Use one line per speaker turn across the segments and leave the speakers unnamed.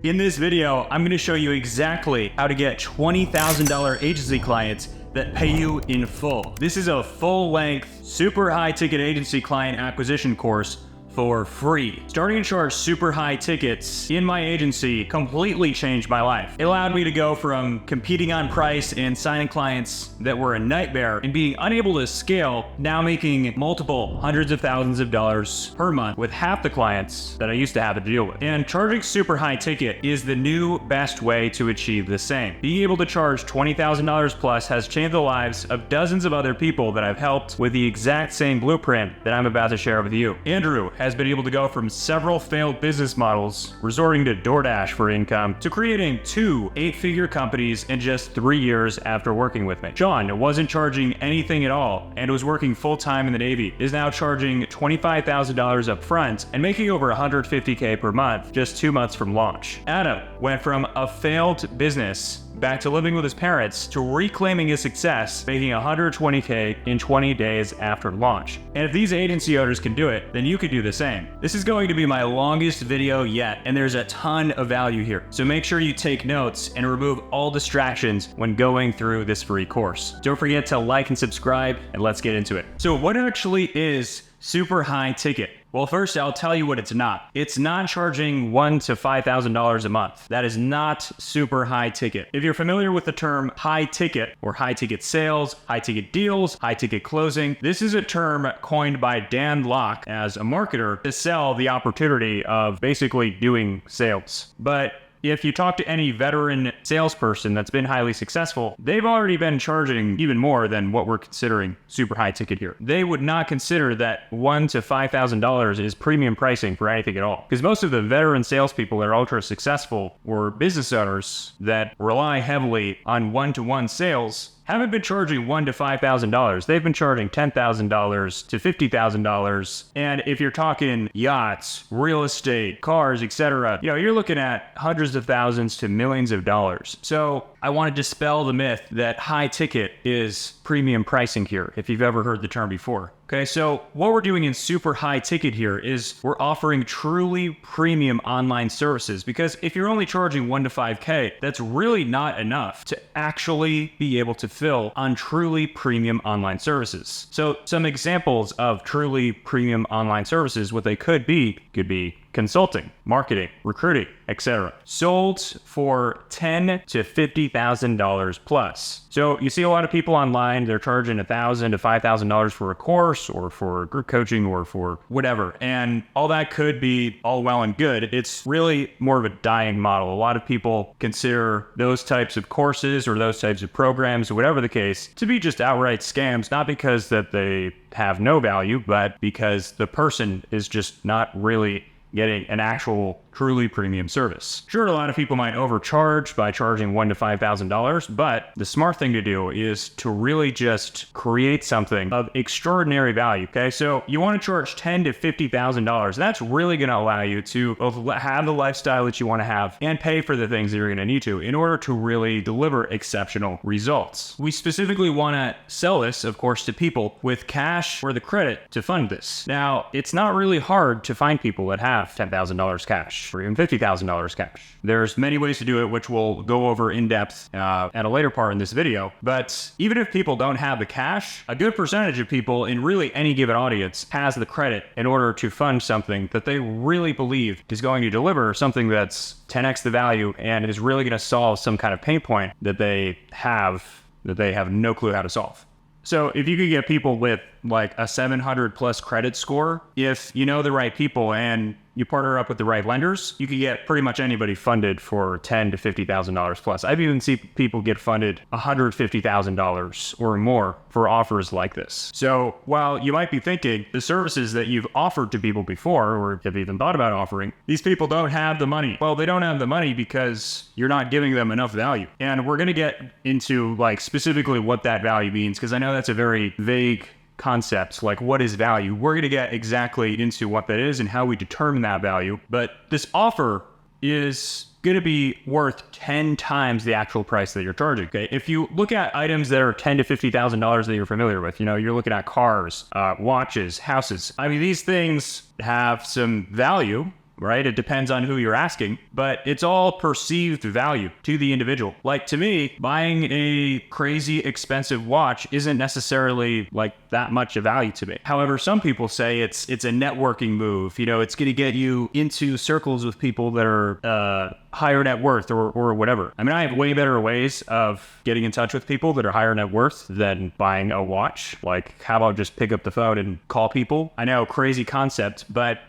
In this video, I'm going to show you exactly how to get $20,000 agency clients that pay you in full. This is a full-length, super high-ticket agency client acquisition course for free. Starting to charge super high tickets in my agency completely changed my life. It allowed me to go from competing on price and signing clients that were a nightmare and being unable to scale, now making multiple hundreds of thousands of dollars per month with half the clients that I used to have to deal with. And charging super high ticket is the new best way to achieve the same. Being able to charge $20,000 plus has changed the lives of dozens of other people that I've helped with the exact same blueprint that I'm about to share with you. Andrew has been able to go from several failed business models, resorting to DoorDash for income, to creating 2 8-figure companies in just 3 years after working with me. John wasn't charging anything at all and was working full-time in the Navy, is now charging $25,000 up front and making over $150K per month just 2 months from launch. Adam went from a failed business back to living with his parents to reclaiming his success, making $120K in 20 days after launch. And if these agency owners can do it, then you could do the same. This is going to be my longest video yet, and there's a ton of value here. So make sure you take notes and remove all distractions when going through this free course. Don't forget to like and subscribe, and let's get into it. So what actually is super high ticket? Well, first I'll tell you what it's not. It's not charging $1,000 to $5,000 a month. That is not super high ticket. If you're familiar with the term high ticket or high ticket sales, high ticket deals, high ticket closing, this is a term coined by Dan Locke as a marketer to sell the opportunity of basically doing sales. But if you talk to any veteran salesperson that's been highly successful, they've already been charging even more than what we're considering super high ticket here. They would not consider that $1,000 to $5,000 is premium pricing for anything at all. Because most of the veteran salespeople that are ultra successful or business owners that rely heavily on one-to-one sales haven't been charging $1,000 to $5,000. They've been charging $10,000 to $50,000. And if you're talking yachts, real estate, cars, etc., you're looking at hundreds of thousands to millions of dollars. So I want to dispel the myth that high ticket is premium pricing here, if you've ever heard the term before. Okay, so what we're doing in super high ticket here is we're offering truly premium online services, because if you're only charging $1,000 to $5K, that's really not enough to actually be able to fill on truly premium online services. So some examples of truly premium online services, what they could be consulting, marketing, recruiting, etc. Sold for $10,000 to $50,000 plus. So you see a lot of people online, they're charging $1,000 to $5,000 for a course or for group coaching or for whatever. And all that could be all well and good. It's really more of a dying model. A lot of people consider those types of courses or those types of programs or whatever the case to be just outright scams, not because that they have no value, but because the person is just not really getting an actual truly premium service. Sure, a lot of people might overcharge by charging $1,000 to $5,000, but the smart thing to do is to really just create something of extraordinary value. Okay, so you want to charge $10,000 to $50,000. That's really going to allow you to both have the lifestyle that you want to have and pay for the things that you're going to need to in order to really deliver exceptional results. We specifically want to sell this, of course, to people with cash or the credit to fund this. Now, it's not really hard to find people that have $10,000 cash or even $50,000 cash. There's many ways to do it, which we'll go over in depth at a later part in this video. But even if people don't have the cash, a good percentage of people in really any given audience has the credit in order to fund something that they really believe is going to deliver something that's 10x the value and is really going to solve some kind of pain point that they have no clue how to solve. So if you could get people with like a 700 plus credit score, if you know the right people and you partner up with the right lenders, you can get pretty much anybody funded for $10,000 to $50,000 plus. I've even seen people get funded $150,000 or more for offers like this. So while you might be thinking the services that you've offered to people before or have even thought about offering, these people don't have the money. Well, they don't have the money because you're not giving them enough value. And we're going to get into like specifically what that value means, because I know that's a very vague concepts, like what is value. We're going to get exactly into what that is and how we determine that value. But this offer is going to be worth 10 times the actual price that you're charging. Okay, if you look at items that are $10,000 to $50,000 that you're familiar with, you're looking at cars, watches, houses. I mean, these things have some value. right? It depends on who you're asking, but it's all perceived value to the individual. Like to me, buying a crazy expensive watch isn't necessarily like that much of value to me. However, some people say it's a networking move. You know, it's going to get you into circles with people that are higher net worth or whatever. I mean, I have way better ways of getting in touch with people that are higher net worth than buying a watch. Like, how about just pick up the phone and call people? I know, crazy concept, but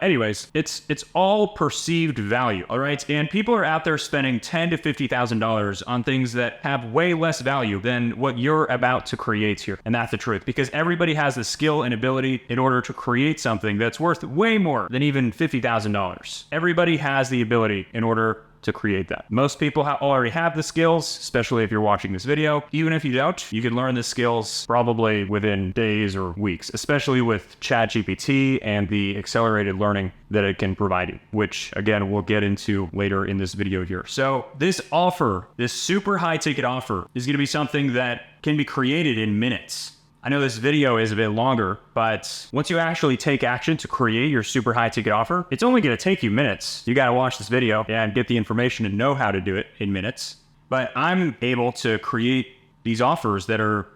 anyways, it's all perceived value, all right? And people are out there spending $10,000 to $50,000 on things that have way less value than what you're about to create here. And that's the truth, because everybody has the skill and ability in order to create something that's worth way more than even $50,000. Everybody has the ability in order to create that. Most people already have the skills, especially if you're watching this video. Even if you don't, you can learn the skills probably within days or weeks, especially with ChatGPT and the accelerated learning that it can provide you, which again, we'll get into later in this video here. So this offer, this super high ticket offer, is going to be something that can be created in minutes. I know this video is a bit longer, but once you actually take action to create your super high ticket offer, it's only going to take you minutes. You got to watch this video and get the information and know how to do it in minutes. But I'm able to create these offers that are,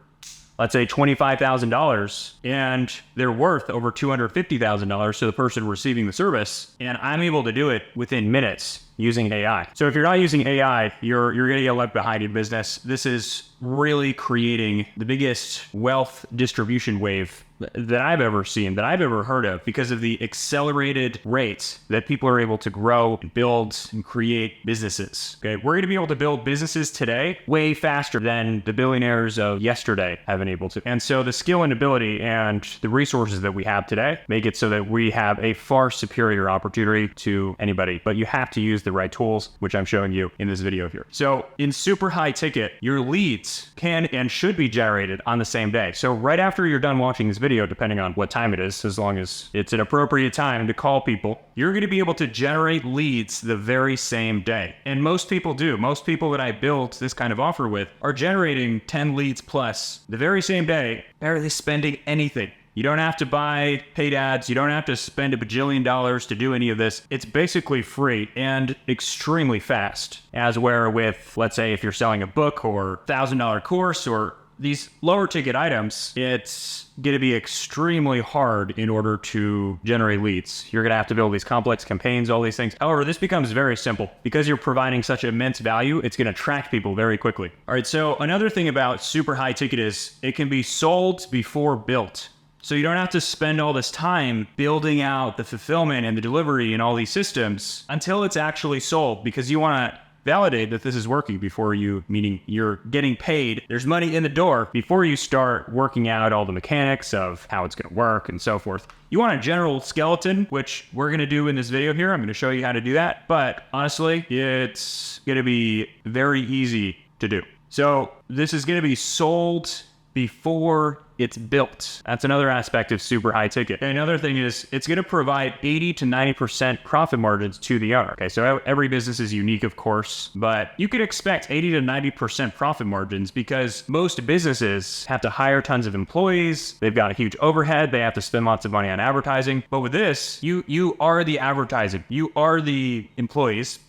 let's say, $25,000, and they're worth over $250,000 to the person receiving the service. And I'm able to do it within minutes using AI. So if you're not using AI, you're going to get left behind in business. This is really creating the biggest wealth distribution wave that I've ever seen, that I've ever heard of, because of the accelerated rates that people are able to grow and build and create businesses. Okay, we're going to be able to build businesses today way faster than the billionaires of yesterday have been able to. And so the skill and ability and the resources that we have today make it so that we have a far superior opportunity to anybody, but you have to use the right tools, which I'm showing you in this video here. So in super high ticket, your leads can and should be generated on the same day. So right after you're done watching this video, depending on what time it is, as long as it's an appropriate time to call people, you're going to be able to generate leads the very same day. And most people do. Most people that I build this kind of offer with are generating 10 leads plus the very same day, barely spending anything. You don't have to buy paid ads. You don't have to spend $1 bajillion to do any of this. It's basically free and extremely fast. As where with, let's say, if you're selling a book or $1,000 course or these lower ticket items, it's going to be extremely hard in order to generate leads. You're going to have to build these complex campaigns, all these things. However, this becomes very simple. Because you're providing such immense value, it's going to attract people very quickly. All right, so another thing about super high ticket is it can be sold before built. So you don't have to spend all this time building out the fulfillment and the delivery and all these systems until it's actually sold, because you want to validate that this is working before you, meaning you're getting paid, there's money in the door before you start working out all the mechanics of how it's going to work and so forth. You want a general skeleton, which we're going to do in this video here. I'm going to show you how to do that. But honestly, it's going to be very easy to do. So this is going to be sold before it's built. That's another aspect of super high ticket. And another thing is it's going to provide 80 to 90% profit margins to the owner. Okay, so every business is unique, of course, but you could expect 80 to 90% profit margins because most businesses have to hire tons of employees. They've got a huge overhead. They have to spend lots of money on advertising. But with this, you are the advertising. You are the employees.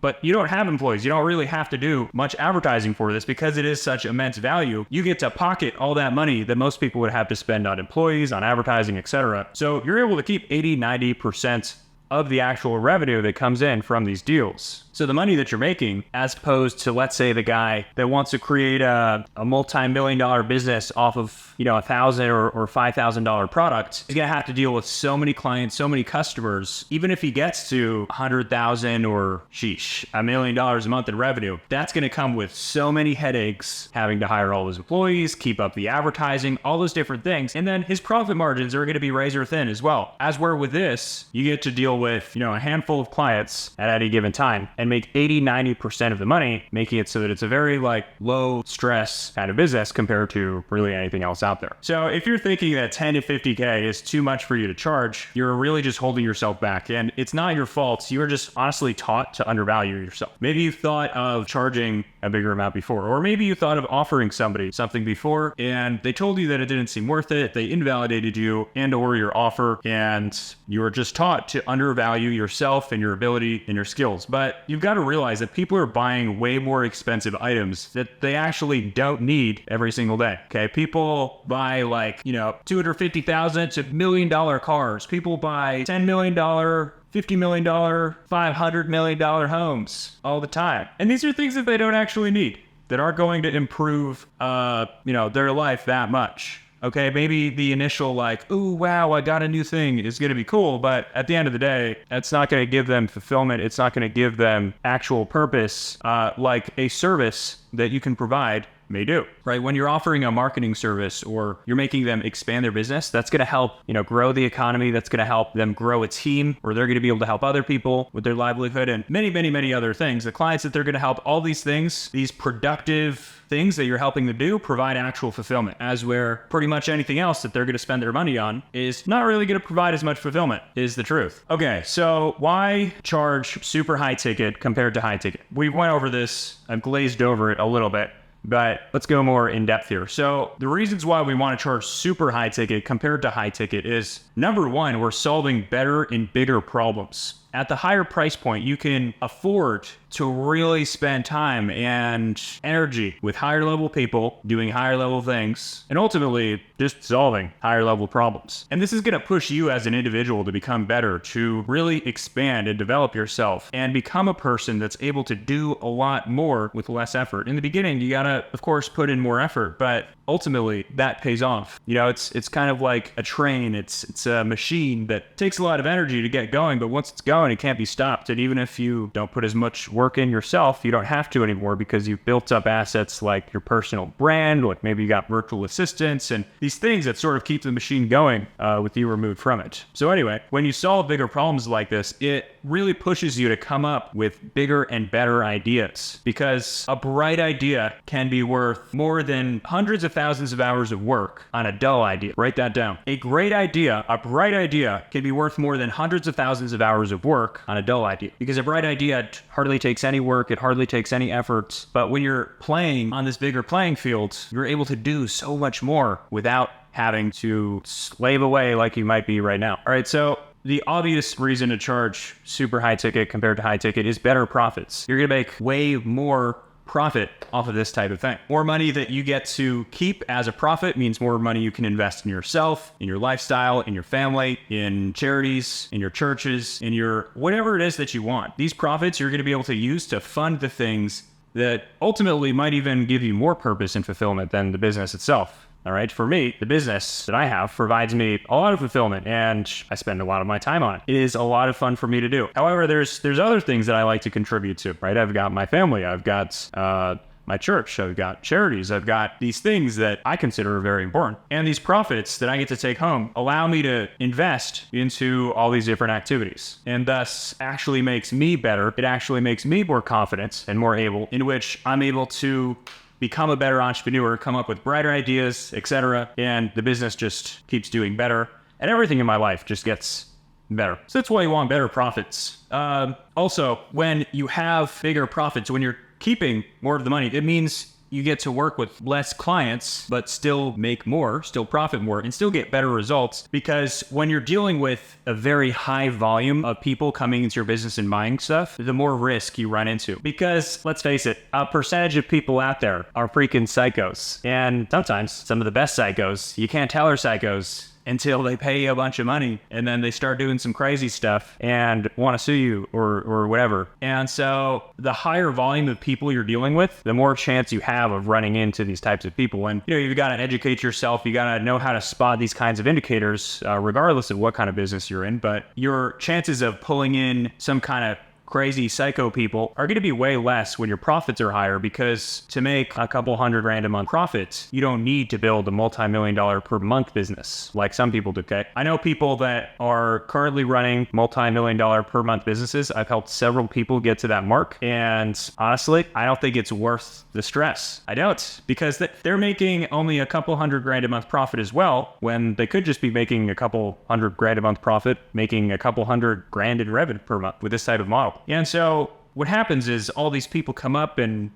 But you don't have employees. You don't really have to do much advertising for this because it is such immense value. You get to pocket all that money that most people would have to spend on employees, on advertising, etc. So you're able to keep 80, 90% of the actual revenue that comes in from these deals. So the money that you're making, as opposed to, let's say, the guy that wants to create a multi-million-dollar business off of, $1,000 or $5,000 product, he's gonna have to deal with so many clients, so many customers. Even if he gets to 100,000 or $1 million a month in revenue, that's gonna come with so many headaches, having to hire all his employees, keep up the advertising, all those different things. And then his profit margins are gonna be razor thin as well. As where with this, you get to deal with, a handful of clients at any given time. And and make 80-90% of the money, making it so that it's a very like low stress kind of business compared to really anything else out there. So if you're thinking that 10 to 50K is too much for you to charge, you're really just holding yourself back, and it's not your fault. You were just honestly taught to undervalue yourself. Maybe you thought of charging a bigger amount before, or maybe you thought of offering somebody something before and they told you that it didn't seem worth it. They invalidated you and or your offer, and you were just taught to undervalue yourself and your ability and your skills. But you've got to realize that people are buying way more expensive items that they actually don't need every single day. Okay, people buy like, $250,000 to $1 million cars. People buy $10 million, $50 million, $500 million homes all the time. And these are things that they don't actually need, that aren't going to improve, their life that much. Okay, maybe the initial like, ooh, wow, I got a new thing is going to be cool. But at the end of the day, that's not going to give them fulfillment. It's not going to give them actual purpose like a service that you can provide may do, right? When you're offering a marketing service or you're making them expand their business, that's going to help, grow the economy. That's going to help them grow a team, or they're going to be able to help other people with their livelihood and many, many, many other things. The clients that they're going to help, all these things, these productive things that you're helping them do, provide actual fulfillment, as where pretty much anything else that they're going to spend their money on is not really going to provide as much fulfillment, is the truth. Okay, so why charge super high ticket compared to high ticket? We went over this, I've glazed over it a little bit, but let's go more in depth here. So the reasons why we want to charge super high ticket compared to high ticket is, number one, we're solving better and bigger problems. At the higher price point, you can afford to really spend time and energy with higher level people doing higher level things, and ultimately just solving higher level problems. And this is going to push you as an individual to become better, to really expand and develop yourself and become a person that's able to do a lot more with less effort. In the beginning, you got to, of course, put in more effort, but ultimately that pays off. It's kind of like a train. It's a machine that takes a lot of energy to get going, but once it's going, it can't be stopped. And even if you don't put as much work in yourself, you don't have to anymore, because you've built up assets like your personal brand, like maybe you got virtual assistants and these things that sort of keep the machine going with you removed from it. So anyway, when you solve bigger problems like this, it really pushes you to come up with bigger and better ideas, because a bright idea can be worth more than hundreds of thousands of hours of work on a dull idea. Write that down. A great idea, a bright idea, can be worth more than hundreds of thousands of hours of work on a dull idea, because a bright idea hardly takes any work, it hardly takes any effort. But when you're playing on this bigger playing field, you're able to do so much more without having to slave away like you might be right now. All right, so the obvious reason to charge super high ticket compared to high ticket is better profits. You're gonna make way more profit off of this type of thing. More money that you get to keep as a profit means more money you can invest in yourself, in your lifestyle, in your family, in charities, in your churches, in your whatever it is that you want. These profits you're going to be able to use to fund the things that ultimately might even give you more purpose and fulfillment than the business itself. All right. For me, the business that I have provides me a lot of fulfillment, and I spend a lot of my time on it. It is a lot of fun for me to do. However, there's other things that I like to contribute to, right? I've got my family, I've got my church, I've got charities, I've got these things that I consider very important. And these profits that I get to take home allow me to invest into all these different activities, and thus actually makes me better. It actually makes me more confident and more able, in which I'm able to become a better entrepreneur, come up with brighter ideas, etc. And the business just keeps doing better, and everything in my life just gets better. So that's why you want better profits. Also, when you have bigger profits, when you're keeping more of the money, it means you get to work with less clients, but still make more, still profit more, and still get better results. Because when you're dealing with a very high volume of people coming into your business and buying stuff, the more risk you run into. Because let's face it, a percentage of people out there are freaking psychos. And sometimes some of the best psychos, you can't tell are psychos until they pay you a bunch of money, and then they start doing some crazy stuff and want to sue you or whatever. And so the higher volume of people you're dealing with, the more chance you have of running into these types of people. And you've got to educate yourself. You got to know how to spot these kinds of indicators, regardless of what kind of business you're in. But your chances of pulling in some kind of crazy psycho people are going to be way less when your profits are higher, because to make a couple $100,000 a month profits, you don't need to build a multi-million-dollar per month business like some people do, okay? I know people that are currently running multi-million-dollar per month businesses. I've helped several people get to that mark. And honestly, I don't think it's worth the stress. I don't, because they're making only a couple $100,000 a month profit as well, when they could just be making a couple $100,000 a month profit, making a couple $100,000 in revenue per month with this type of model. And so what happens is all these people come up and,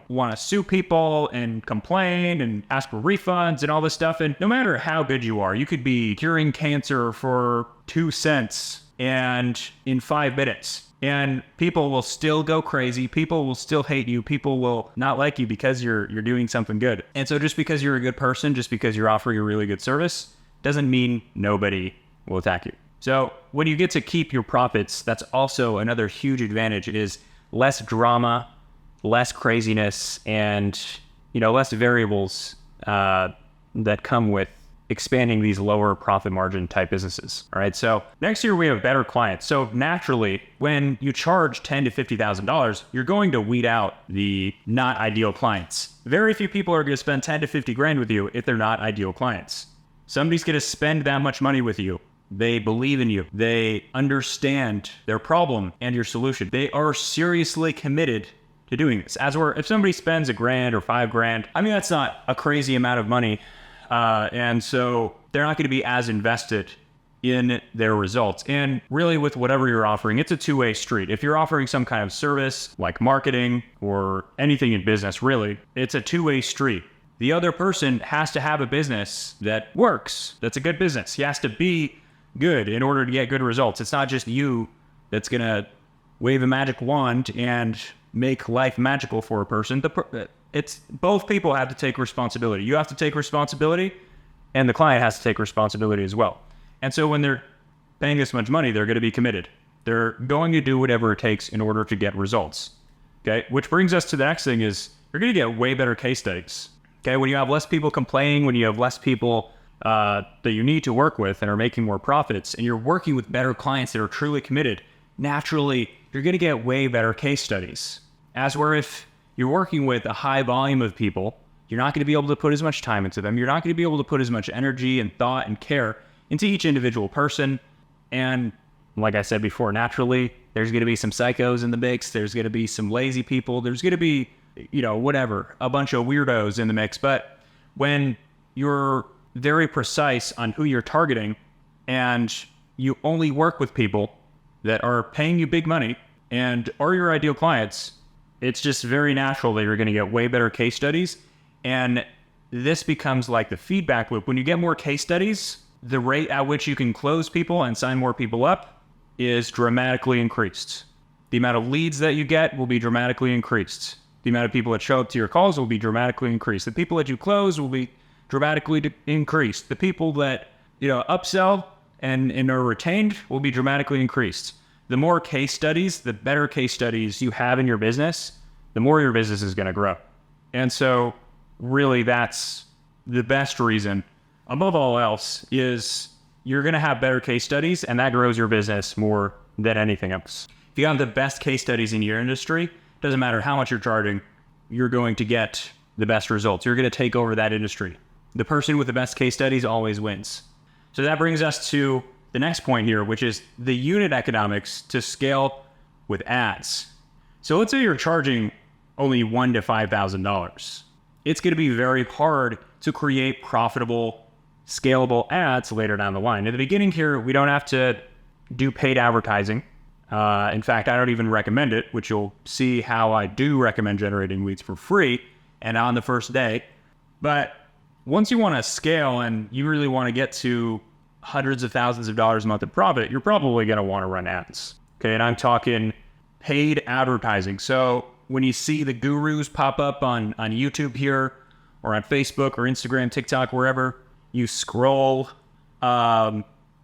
want to sue people and complain and ask for refunds and all this stuff. And no matter how good you are, you could be curing cancer for 2 cents and in 5 minutes. And people will still go crazy. People will still hate you. People will not like you because you're doing something good. And so just because you're a good person, just because you're offering a really good service, doesn't mean nobody will attack you. So when you get to keep your profits, that's also another huge advantage, is less drama, less craziness, and less variables that come with expanding these lower profit margin type businesses. All right. So next year we have better clients. So naturally, when you charge $10,000 to $50,000, you're going to weed out the not ideal clients. Very few people are going to spend 10 to 50 grand with you if they're not ideal clients. Somebody's going to spend that much money with you. They believe in you. They understand their problem and your solution. They are seriously committed to doing this. If somebody spends $1,000 or $5,000, that's not a crazy amount of money. And so they're not going to be as invested in their results. And really, with whatever you're offering, it's a two-way street. If you're offering some kind of service like marketing or anything in business, really, it's a two-way street. The other person has to have a business that works, that's a good business. He has to be good in order to get good results. It's not just you that's going to wave a magic wand and make life magical for a person. It's both people have to take responsibility. You have to take responsibility, and the client has to take responsibility as well. And so when they're paying this much money, they're going to be committed. They're going to do whatever it takes in order to get results. Okay, which brings us to the next thing, is you're going to get way better case studies. Okay, when you have less people complaining, when you have less people that you need to work with and are making more profits, and you're working with better clients that are truly committed, naturally, you're going to get way better case studies. As where if you're working with a high volume of people, you're not going to be able to put as much time into them. You're not going to be able to put as much energy and thought and care into each individual person. And like I said before, naturally, there's going to be some psychos in the mix. There's going to be some lazy people. There's going to be, a bunch of weirdos in the mix. But when you're very precise on who you're targeting, and you only work with people that are paying you big money and are your ideal clients, it's just very natural that you're going to get way better case studies. And this becomes like the feedback loop. When you get more case studies, the rate at which you can close people and sign more people up is dramatically increased. The amount of leads that you get will be dramatically increased. The amount of people that show up to your calls will be dramatically increased. The people that you close will be dramatically increased. The people that upsell and are retained will be dramatically increased. The more case studies, the better case studies you have in your business, the more your business is going to grow. And so really, that's the best reason, above all else, is you're going to have better case studies, and that grows your business more than anything else. If you have the best case studies in your industry, doesn't matter how much you're charging, you're going to get the best results. You're going to take over that industry. The person with the best case studies always wins. So that brings us to the next point here, which is the unit economics to scale with ads. So let's say you're charging only $1,000 to $5,000. It's going to be very hard to create profitable, scalable ads later down the line. In the beginning here, we don't have to do paid advertising. In fact, I don't even recommend it, which you'll see how I do recommend generating leads for free and on the first day. But once you want to scale and you really want to get to hundreds of thousands of dollars a month in profit, you're probably going to want to run ads. Okay, and I'm talking paid advertising. So when you see the gurus pop up on YouTube here, or on Facebook or Instagram, TikTok, wherever you scroll,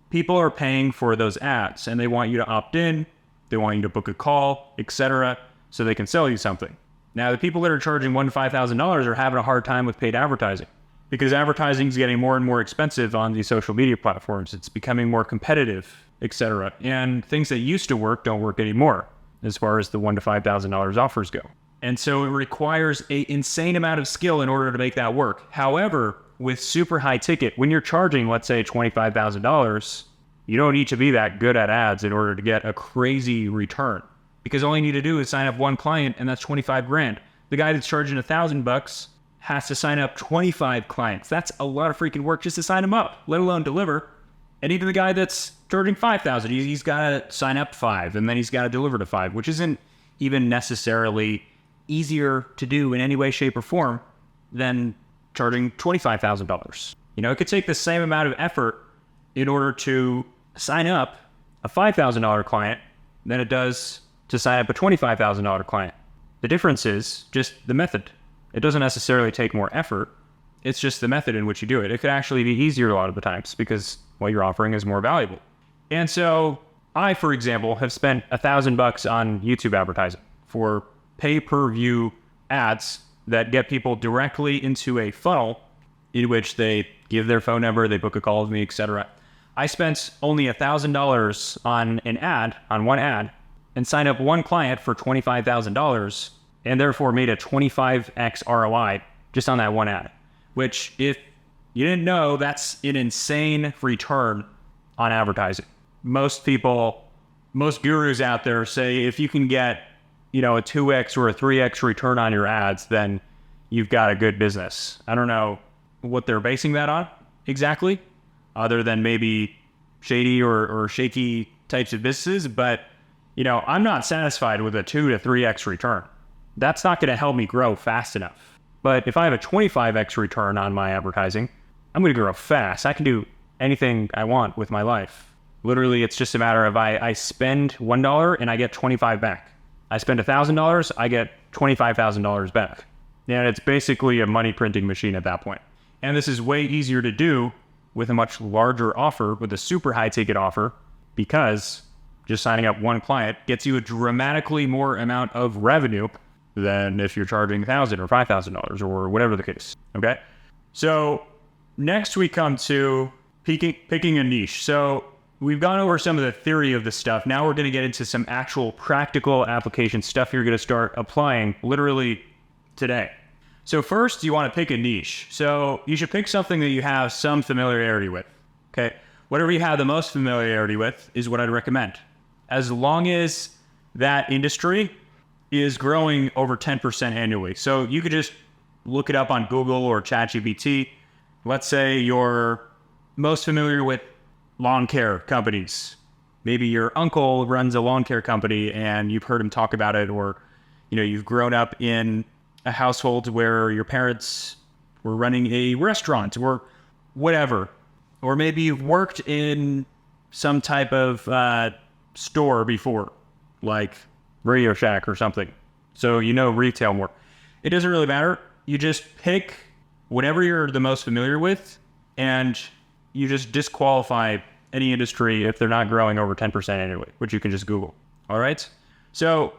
people are paying for those ads, and they want you to opt in, they want you to book a call, etc., so they can sell you something. Now, the people that are charging $1,000 to $5,000 are having a hard time with paid advertising, because advertising is getting more and more expensive on these social media platforms. It's becoming more competitive, etc. And things that used to work don't work anymore. as far as the $1,000 to $5,000 offers go. And so it requires an insane amount of skill in order to make that work. However, with super high ticket, when you're charging, let's say $25,000, you don't need to be that good at ads in order to get a crazy return, because all you need to do is sign up one client, and that's 25 grand. The guy that's charging $1,000 has to sign up 25 clients. That's a lot of freaking work just to sign them up, let alone deliver. And even the guy that's charging $5,000, he's got to sign up 5, and then he's got to deliver to 5, which isn't even necessarily easier to do in any way, shape, or form than charging $25,000. You know, it could take the same amount of effort in order to sign up a $5,000 client than it does to sign up a $25,000 client. The difference is just the method. It doesn't necessarily take more effort. It's just the method in which you do it. It could actually be easier a lot of the times because what you're offering is more valuable. And so I, for example, have spent $1,000 on YouTube advertising for pay-per-view ads that get people directly into a funnel in which they give their phone number, they book a call with me, etc. I spent only $1,000 on an ad, on one ad, and signed up one client for $25,000, and therefore made a 25x ROI just on that one ad, which, if you didn't know, that's an insane return on advertising. Most gurus out there say if you can get, you know, a 2x or a 3x return on your ads, then you've got a good business. I don't know what they're basing that on exactly, other than maybe shady or shaky types of businesses. But, you know, I'm not satisfied with a 2 to 3x return. That's not going to help me grow fast enough. But if I have a 25x return on my advertising, I'm going to grow fast. I can do anything I want with my life. Literally, it's just a matter of I spend $1 and I get 25 back. I spend $1,000, I get $25,000 back. And it's basically a money printing machine at that point. And this is way easier to do with a much larger offer, with a super high ticket offer, because just signing up one client gets you a dramatically more amount of revenue than if you're charging $1,000 or $5,000 or whatever the case. Okay. So next we come to picking a niche. So we've gone over some of the theory of this stuff. Now we're going to get into some actual practical application stuff you're going to start applying literally today. So first, you want to pick a niche. So you should pick something that you have some familiarity with. Okay. Whatever you have the most familiarity with is what I'd recommend. As long as that industry is growing over 10% annually. So you could just look it up on Google or ChatGPT. Let's say you're most familiar with lawn care companies. Maybe your uncle runs a lawn care company and you've heard him talk about it, or, you know, you've grown up in a household where your parents were running a restaurant or whatever. Or maybe you've worked in some type of store before, like Radio Shack or something. So you know retail more. It doesn't really matter. You just pick whatever you're the most familiar with, and you just disqualify any industry if they're not growing over 10% annually, which you can just Google. All right. So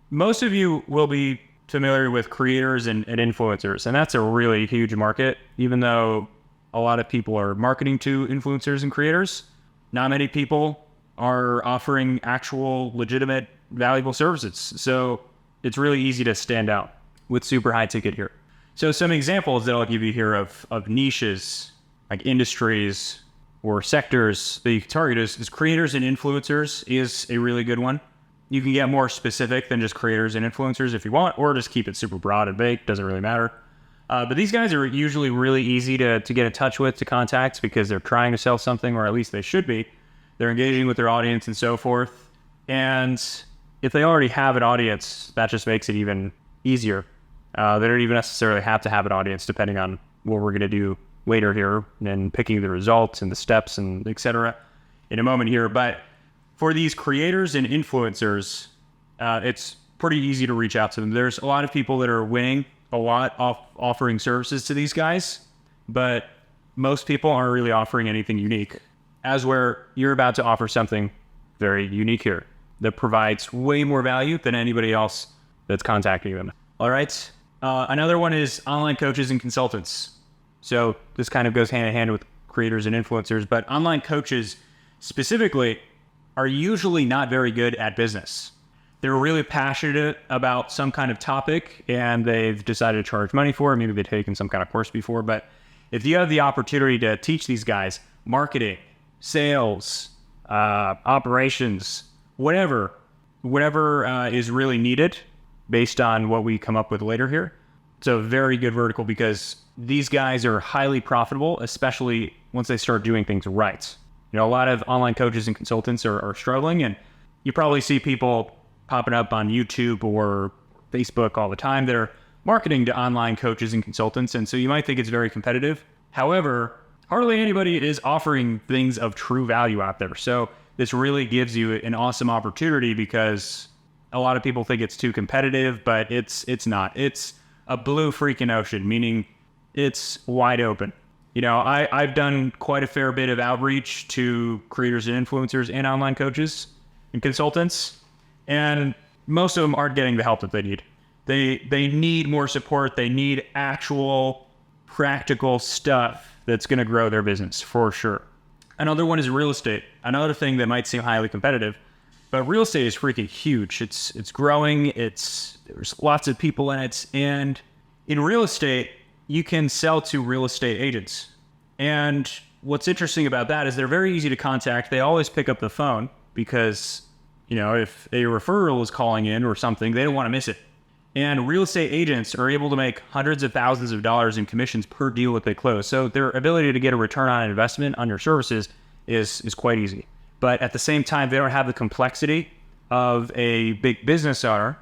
most of you will be familiar with creators and influencers, and that's a really huge market. Even though a lot of people are marketing to influencers and creators, not many people are offering actual, legitimate, valuable services. So it's really easy to stand out with super high ticket here. So some examples that I'll give you here of niches, like industries or sectors that you can target is creators and influencers is a really good one. You can get more specific than just creators and influencers if you want, or just keep it super broad and vague, doesn't really matter. But these guys are usually really easy to get in touch with, to contact, because they're trying to sell something, or at least they should be. They're engaging with their audience and so forth. And if they already have an audience, that just makes it even easier. They don't even necessarily have to have an audience, depending on what we're going to do later here and picking the results and the steps and etc. in a moment here. But for these creators and influencers, it's pretty easy to reach out to them. There's a lot of people that are winning a lot off offering services to these guys, but most people aren't really offering anything unique, as where you're about to offer something very unique here that provides way more value than anybody else that's contacting them. All right. Another one is online coaches and consultants. So this kind of goes hand in hand with creators and influencers, but online coaches specifically are usually not very good at business. they're really passionate about some kind of topic and they've decided to charge money for it. Maybe they've taken some kind of course before, but if you have the opportunity to teach these guys marketing, sales, operations, whatever is really needed based on what we come up with later here, it's a very good vertical because these guys are highly profitable, especially once they start doing things right. A lot of online coaches and consultants are struggling, and you probably see people popping up on YouTube or Facebook all the time that are marketing to online coaches and consultants, and so you might think it's very competitive. However, hardly anybody is offering things of true value out there. So this really gives you an awesome opportunity because a lot of people think it's too competitive, but it's not. It's a blue freaking ocean, meaning it's wide open. I've done quite a fair bit of outreach to creators and influencers and online coaches and consultants, and most of them aren't getting the help that they need. They need more support. They need actual practical stuff that's going to grow their business for sure. Another one is real estate. Another thing that might seem highly competitive, but real estate is freaking huge. It's growing. There's lots of people in it, and in real estate, you can sell to real estate agents. And what's interesting about that is they're very easy to contact. They always pick up the phone because, if a referral is calling in or something, they don't want to miss it. And real estate agents are able to make hundreds of thousands of dollars in commissions per deal that they close. So their ability to get a return on investment on your services is quite easy. But at the same time, they don't have the complexity of a big business owner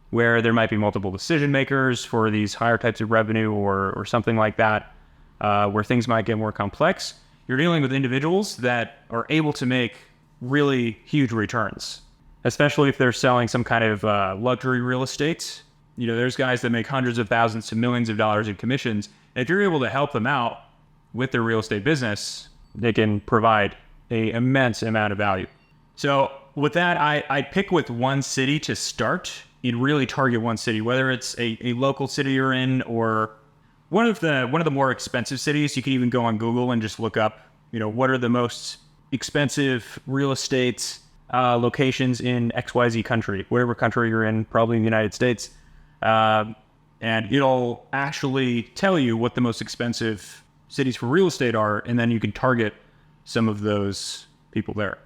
where there might be multiple decision makers for these higher types of revenue or something like that, where things might get more complex. You're dealing with individuals that are able to make really huge returns, especially if they're selling some kind of luxury real estate. There's guys that make hundreds of thousands to millions of dollars in commissions. And if you're able to help them out with their real estate business, they can provide an immense amount of value. So with that, I pick with one city to start and really target one city, whether it's a local city you're in or one of the more expensive cities. You can even go on Google and just look up, what are the most expensive real estate locations in XYZ country, whatever country you're in, probably in the United States. And it'll actually tell you what the most expensive cities for real estate are, and then you can target some of those people there.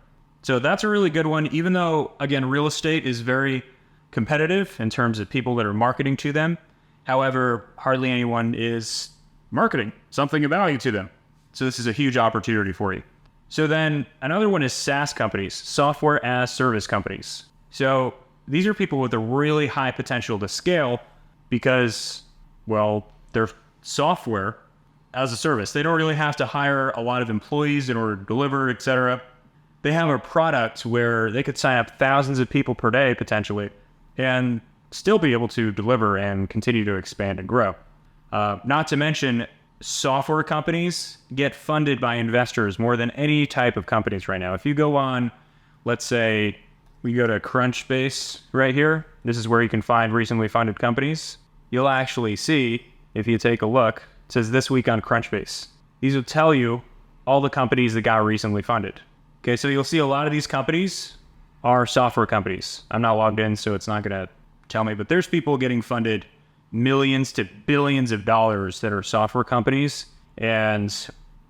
So that's a really good one, even though, again, real estate is very competitive in terms of people that are marketing to them. However, hardly anyone is marketing something of value to them. So this is a huge opportunity for you. So then another one is SaaS companies, software as service companies. So these are people with a really high potential to scale because, they're software as a service. They don't really have to hire a lot of employees in order to deliver, etc. They have a product where they could sign up thousands of people per day potentially and still be able to deliver and continue to expand and grow. Not to mention, software companies get funded by investors more than any type of companies right now. If you go on, let's say, we go to Crunchbase right here. This is where you can find recently funded companies. You'll actually see, if you take a look, it says this week on Crunchbase. These will tell you all the companies that got recently funded. Okay, so you'll see a lot of these companies are software companies. I'm not logged in, so it's not going to tell me, but there's people getting funded millions to billions of dollars that are software companies. And,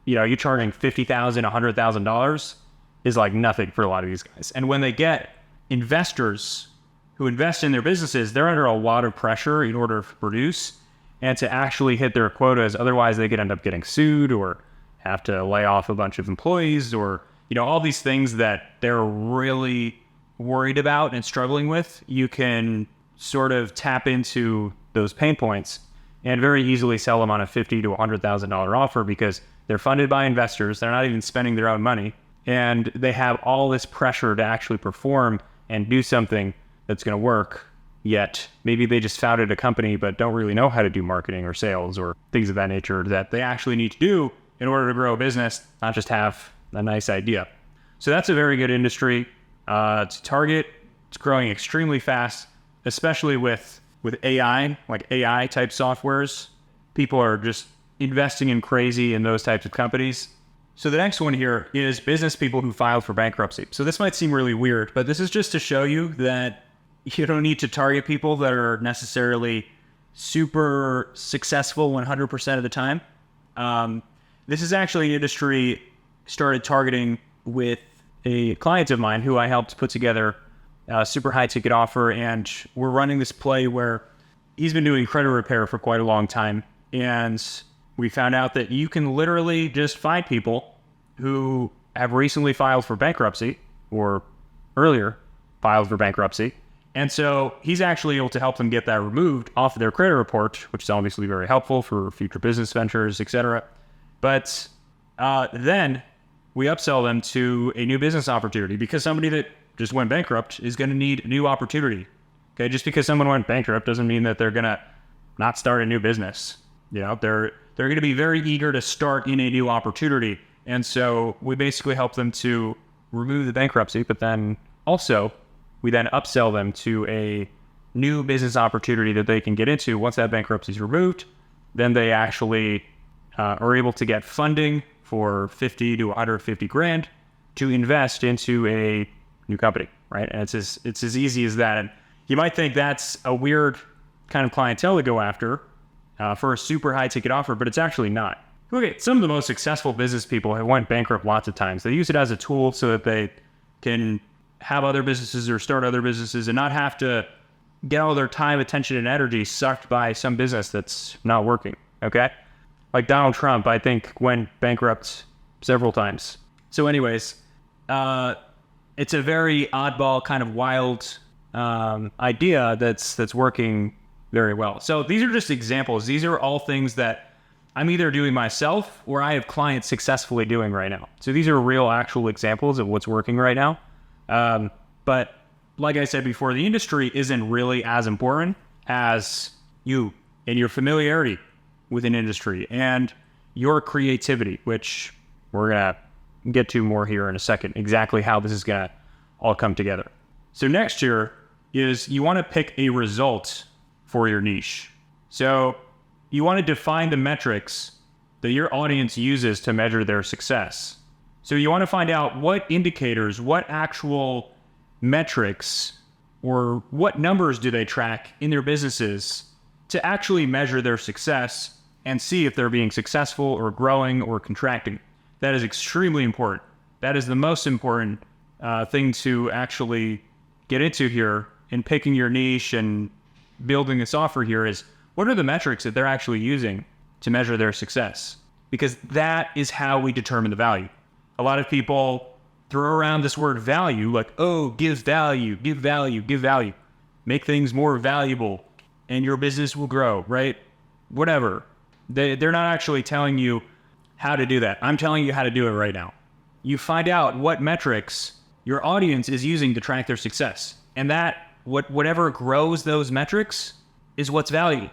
you're charging $50,000, $100,000 is like nothing for a lot of these guys. And when they get investors who invest in their businesses, they're under a lot of pressure in order to produce and to actually hit their quotas. Otherwise, they could end up getting sued or have to lay off a bunch of employees or, all these things that they're really worried about and struggling with. You can sort of tap into those pain points and very easily sell them on a $50,000 to $100,000 offer because they're funded by investors. They're not even spending their own money. And they have all this pressure to actually perform and do something that's going to work, yet maybe they just founded a company but don't really know how to do marketing or sales or things of that nature that they actually need to do in order to grow a business, not just have a nice idea. So that's a very good industry to target. It's growing extremely fast, especially with AI, like AI type softwares. People are just investing in crazy in those types of companies. So the next one here is business people who filed for bankruptcy. So this might seem really weird, but this is just to show you that you don't need to target people that are necessarily super successful 100% of the time. This is actually an industry started targeting with a client of mine who I helped put together a super high ticket offer. And we're running this play where he's been doing credit repair for quite a long time. And we found out that you can literally just find people who have recently filed for bankruptcy or earlier filed for bankruptcy. And so he's actually able to help them get that removed off of their credit report, which is obviously very helpful for future business ventures, etc. But then we upsell them to a new business opportunity, because somebody that just went bankrupt is going to need a new opportunity. Okay, just because someone went bankrupt doesn't mean that they're going to not start a new business. You know, they're going to be very eager to start in a new opportunity. And so we basically help them to remove the bankruptcy, but then also we then upsell them to a new business opportunity that they can get into. Once that bankruptcy is removed, then they actually are able to get funding for 50 to 150 grand to invest into a new company, right? And it's as easy as that. And you might think that's a weird kind of clientele to go after for a super high ticket offer, but it's actually not. Look at some of the most successful business people have went bankrupt lots of times. They use it as a tool so that they can have other businesses or start other businesses and not have to get all their time, attention, and energy sucked by some business that's not working, okay? Like Donald Trump, I think, went bankrupt several times. So anyways, it's a very oddball, kind of wild idea that's working very well. So these are just examples. These are all things that I'm either doing myself or I have clients successfully doing right now. So these are real, actual examples of what's working right now. But like I said before, the industry isn't really as important as you and your familiarity with an industry and your creativity, which we're going to get to more here in a second, exactly how this is going to all come together. So next year is you want to pick a result for your niche. So you want to define the metrics that your audience uses to measure their success. So you want to find out what indicators, what actual metrics, or what numbers do they track in their businesses to actually measure their success and see if they're being successful or growing or contracting. That is extremely important. That is the most important thing to actually get into here in picking your niche and building this offer here is, what are the metrics that they're actually using to measure their success? Because that is how we determine the value. A lot of people throw around this word value, like, oh, give value, give value, give value. Make things more valuable and your business will grow, right? Whatever. They're not actually telling you how to do that. I'm telling you how to do it right now. You find out what metrics your audience is using to track their success. And that, whatever grows those metrics is what's valued.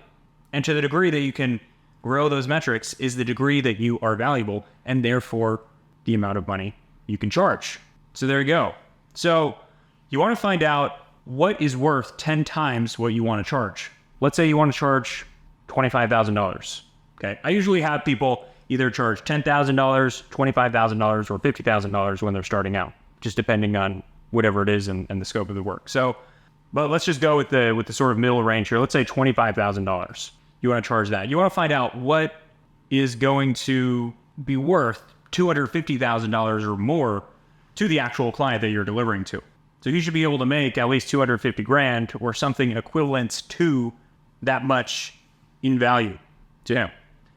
And to the degree that you can grow those metrics is the degree that you are valuable, and therefore the amount of money you can charge. So there you go. So you want to find out what is worth 10 times what you want to charge. Let's say you want to charge $25,000. Okay. I usually have people either charge $10,000, $25,000, or $50,000 when they're starting out, just depending on whatever it is and the scope of the work. So, but let's just go with the sort of middle range here. Let's say $25,000. You want to charge that. You want to find out what is going to be worth $250,000 or more to the actual client that you're delivering to. So you should be able to make at least 250 grand or something equivalent to that much in value to him.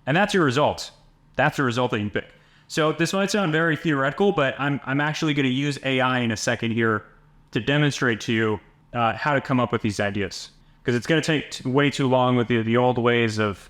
And that's your result. That's the result that you pick. So this might sound very theoretical, but I'm actually going to use AI in a second here to demonstrate to you how to come up with these ideas. Because it's going to take way too long with the old ways of,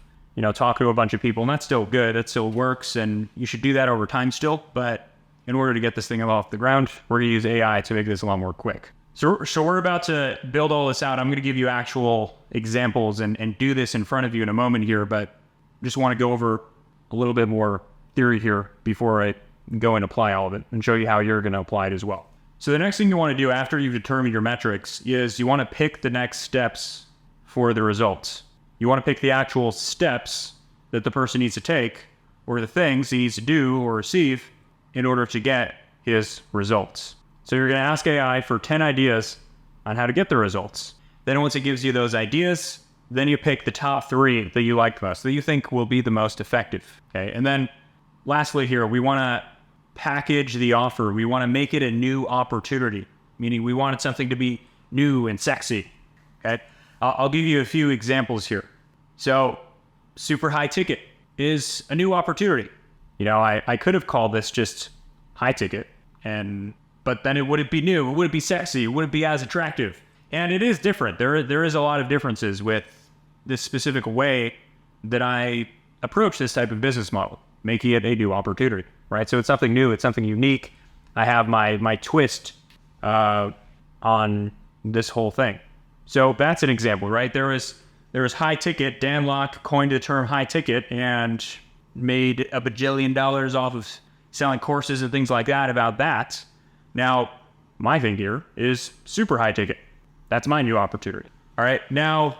talking to a bunch of people. And that's still good. That still works. And you should do that over time still. But in order to get this thing off the ground, we're going to use AI to make this a lot more quick. So we're about to build all this out. I'm going to give you actual examples and do this in front of you in a moment here. But just want to go over a little bit more theory here before I go and apply all of it and show you how you're going to apply it as well. So the next thing you want to do after you've determined your metrics is you want to pick the next steps for the results. You want to pick the actual steps that the person needs to take, or the things he needs to do or receive in order to get his results. So you're going to ask AI for 10 ideas on how to get the results. Then once it gives you those ideas, then you pick the top 3 that you like most, that you think will be the most effective. Okay. And then lastly here, we want to package the offer. We want to make it a new opportunity, meaning we wanted something to be new and sexy. Okay. I'll give you a few examples here. So super high ticket is a new opportunity. I could have called this just high ticket, but then it wouldn't be new. It wouldn't be sexy. It wouldn't be as attractive. And it is different. There is a lot of differences with this specific way that I approach this type of business model, making it a new opportunity, right? So it's something new. It's something unique. I have my twist on this whole thing. So that's an example, right? There was high ticket. Dan Lok coined the term high ticket and made a bajillion dollars off of selling courses and things like that about that. Now, my thing here is super high ticket. That's my new opportunity. All right. Now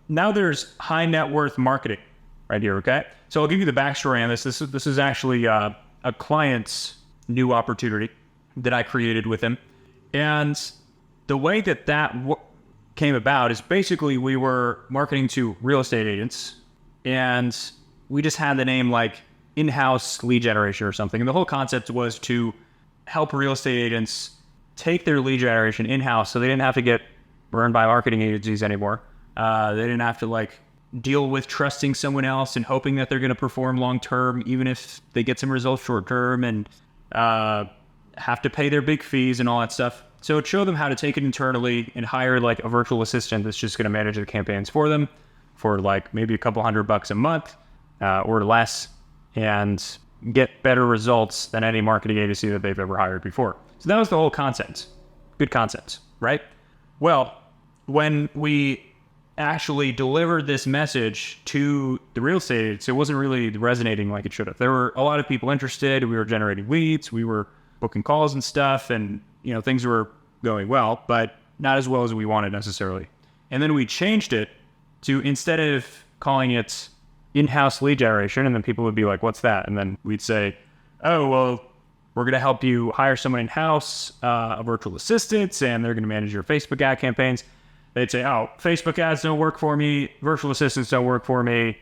there's high net worth marketing right here. Okay. So I'll give you the backstory on this. This is actually a client's new opportunity that I created with him. And the way that came about is basically we were marketing to real estate agents, and we just had the name like in-house lead generation or something. And the whole concept was to help real estate agents take their lead generation in-house so they didn't have to get burned by marketing agencies anymore. They didn't have to deal with trusting someone else and hoping that they're going to perform long-term, even if they get some results short-term, and have to pay their big fees and all that stuff. So it showed them how to take it internally and hire a virtual assistant that's just going to manage their campaigns for them for maybe a couple $100 a month or less, and get better results than any marketing agency that they've ever hired before. So that was the whole concept. Good concept, right? Well, when we actually delivered this message to the real estate agents, it wasn't really resonating like it should have. There were a lot of people interested. We were generating leads. We were booking calls and stuff, and things were going well, but not as well as we wanted necessarily. And then we changed it to, instead of calling it in-house lead generation, and then people would be like, what's that? And then we'd say, oh, well, we're going to help you hire someone in-house, a virtual assistant, and they're going to manage your Facebook ad campaigns. They'd say, oh, Facebook ads don't work for me, virtual assistants don't work for me,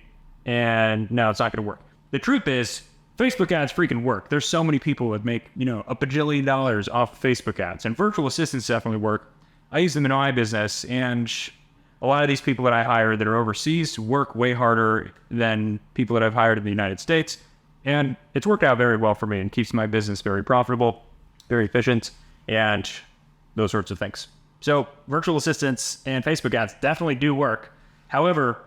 and no, it's not going to work. The truth is, Facebook ads freaking work. There's so many people that make, a bajillion dollars off of Facebook ads, and virtual assistants definitely work. I use them in my business, and a lot of these people that I hire that are overseas work way harder than people that I've hired in the United States. And it's worked out very well for me and keeps my business very profitable, very efficient, and those sorts of things. So virtual assistants and Facebook ads definitely do work. However,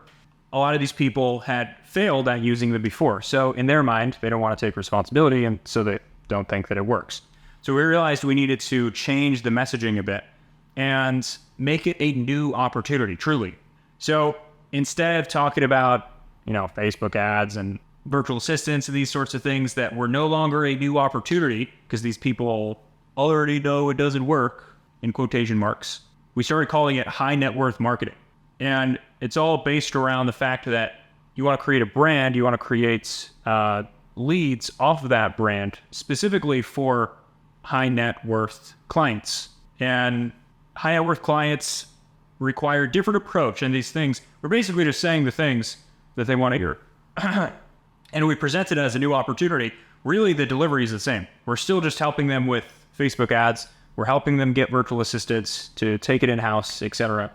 a lot of these people had failed at using them before. So in their mind, they don't want to take responsibility, and so they don't think that it works. So we realized we needed to change the messaging a bit and make it a new opportunity, truly. So instead of talking about, Facebook ads and virtual assistants and these sorts of things that were no longer a new opportunity because these people already know it doesn't work, in quotation marks, we started calling it high net worth marketing. And it's all based around the fact that you want to create a brand, you want to create leads off of that brand, specifically for high net worth clients. And high net worth clients require a different approach, and these things, we're basically just saying the things that they want to hear. And we present it as a new opportunity. Really, the delivery is the same. We're still just helping them with Facebook ads. We're helping them get virtual assistants to take it in-house, etc.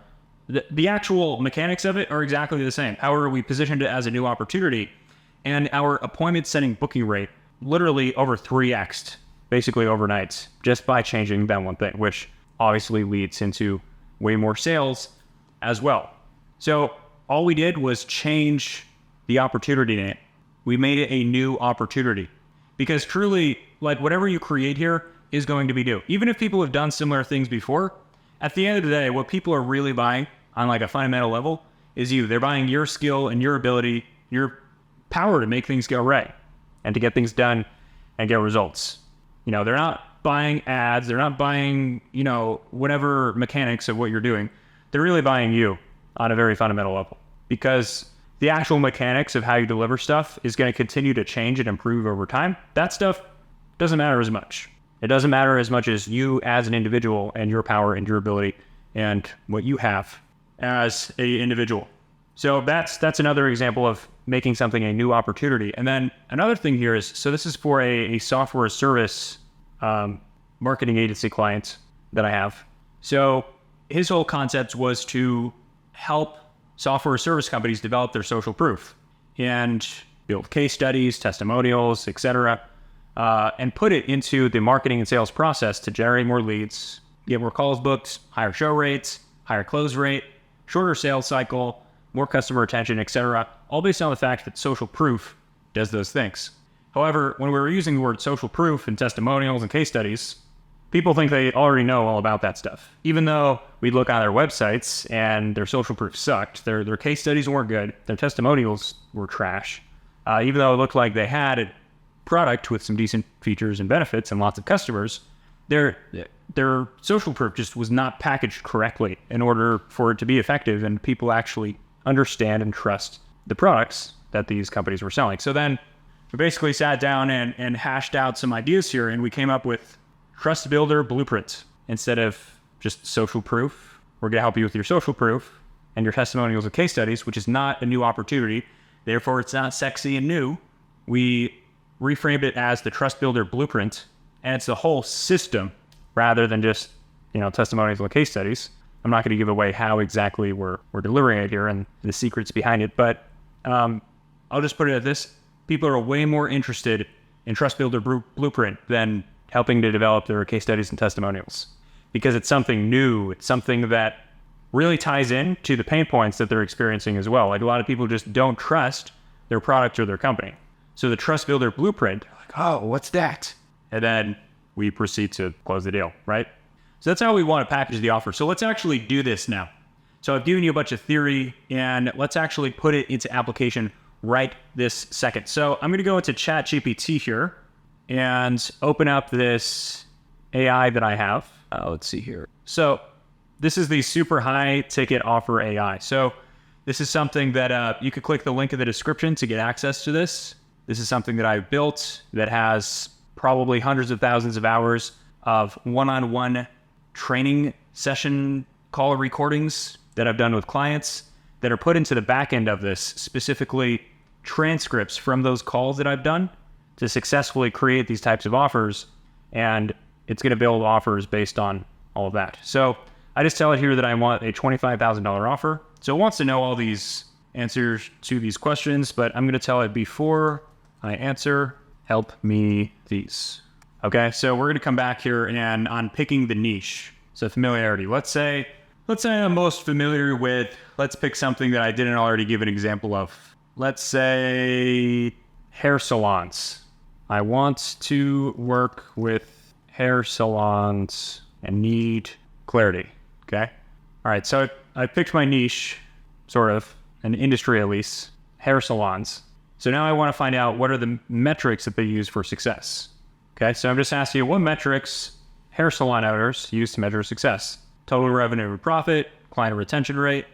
The actual mechanics of it are exactly the same. However, we positioned it as a new opportunity, and our appointment setting booking rate literally over 3x'd, basically overnight, just by changing that one thing, which obviously leads into way more sales as well. So all we did was change the opportunity name. We made it a new opportunity, because truly, whatever you create here is going to be new. Even if people have done similar things before, at the end of the day, what people are really buying on a fundamental level is you. They're buying your skill and your ability, your power to make things go right and to get things done and get results. They're not buying ads. They're not buying, whatever mechanics of what you're doing. They're really buying you on a very fundamental level, because the actual mechanics of how you deliver stuff is going to continue to change and improve over time. That stuff doesn't matter as much. It doesn't matter as much as you as an individual and your power and your ability and what you have as a individual. So that's another example of making something a new opportunity. And then another thing here is, so this is for a software service marketing agency client that I have. So his whole concept was to help software service companies develop their social proof and build case studies, testimonials, etc., and put it into the marketing and sales process to generate more leads, get more calls booked, higher show rates, higher close rate, shorter sales cycle, more customer retention, etc., all based on the fact that social proof does those things. However, when we were using the word social proof and testimonials and case studies, people think they already know all about that stuff. Even though we look on their websites and their social proof sucked, their case studies weren't good, their testimonials were trash. Even though it looked like they had a product with some decent features and benefits and lots of customers, their social proof just was not packaged correctly in order for it to be effective and people actually understand and trust the products that these companies were selling. So then we basically sat down and hashed out some ideas here, and we came up with Trust Builder Blueprint. Instead of just social proof, we're going to help you with your social proof and your testimonials and case studies, which is not a new opportunity. Therefore, it's not sexy and new. We reframed it as the Trust Builder Blueprint, and it's the whole system rather than just, testimonials and case studies. I'm not going to give away how exactly we're delivering it here and the secrets behind it, but I'll just put it at this. People are way more interested in Trust Builder Blueprint than helping to develop their case studies and testimonials, because it's something new. It's something that really ties in to the pain points that they're experiencing as well. Like, a lot of people just don't trust their product or their company. So the Trust Builder Blueprint, like, oh, what's that? And then we proceed to close the deal, right? So that's how we want to package the offer. So let's actually do this now. So I've given you a bunch of theory, and let's actually put it into application right this second. So I'm going to go into ChatGPT here and open up this AI that I have. Let's see here. So this is the super high ticket offer AI. So this is something that you could click the link in the description to get access to this. This is something that I've built that has probably hundreds of thousands of hours of one-on-one training session call recordings that I've done with clients that are put into the back end of this, specifically transcripts from those calls that I've done to successfully create these types of offers. And it's going to build offers based on all of that. So I just tell it here that I want a $25,000 offer. So it wants to know all these answers to these questions, but I'm going to tell it before I answer, help me these. Okay, so we're going to come back here and on picking the niche. So familiarity. Let's say I'm most familiar with, let's pick something that I didn't already give an example of. Let's say hair salons. I want to work with hair salons and need clarity. Okay. All right. So I picked my niche, sort of, an industry at least, hair salons. So now I want to find out what are the metrics that they use for success. Okay. So I'm just asking you, what metrics hair salon owners use to measure success? Total revenue and profit, client retention rate,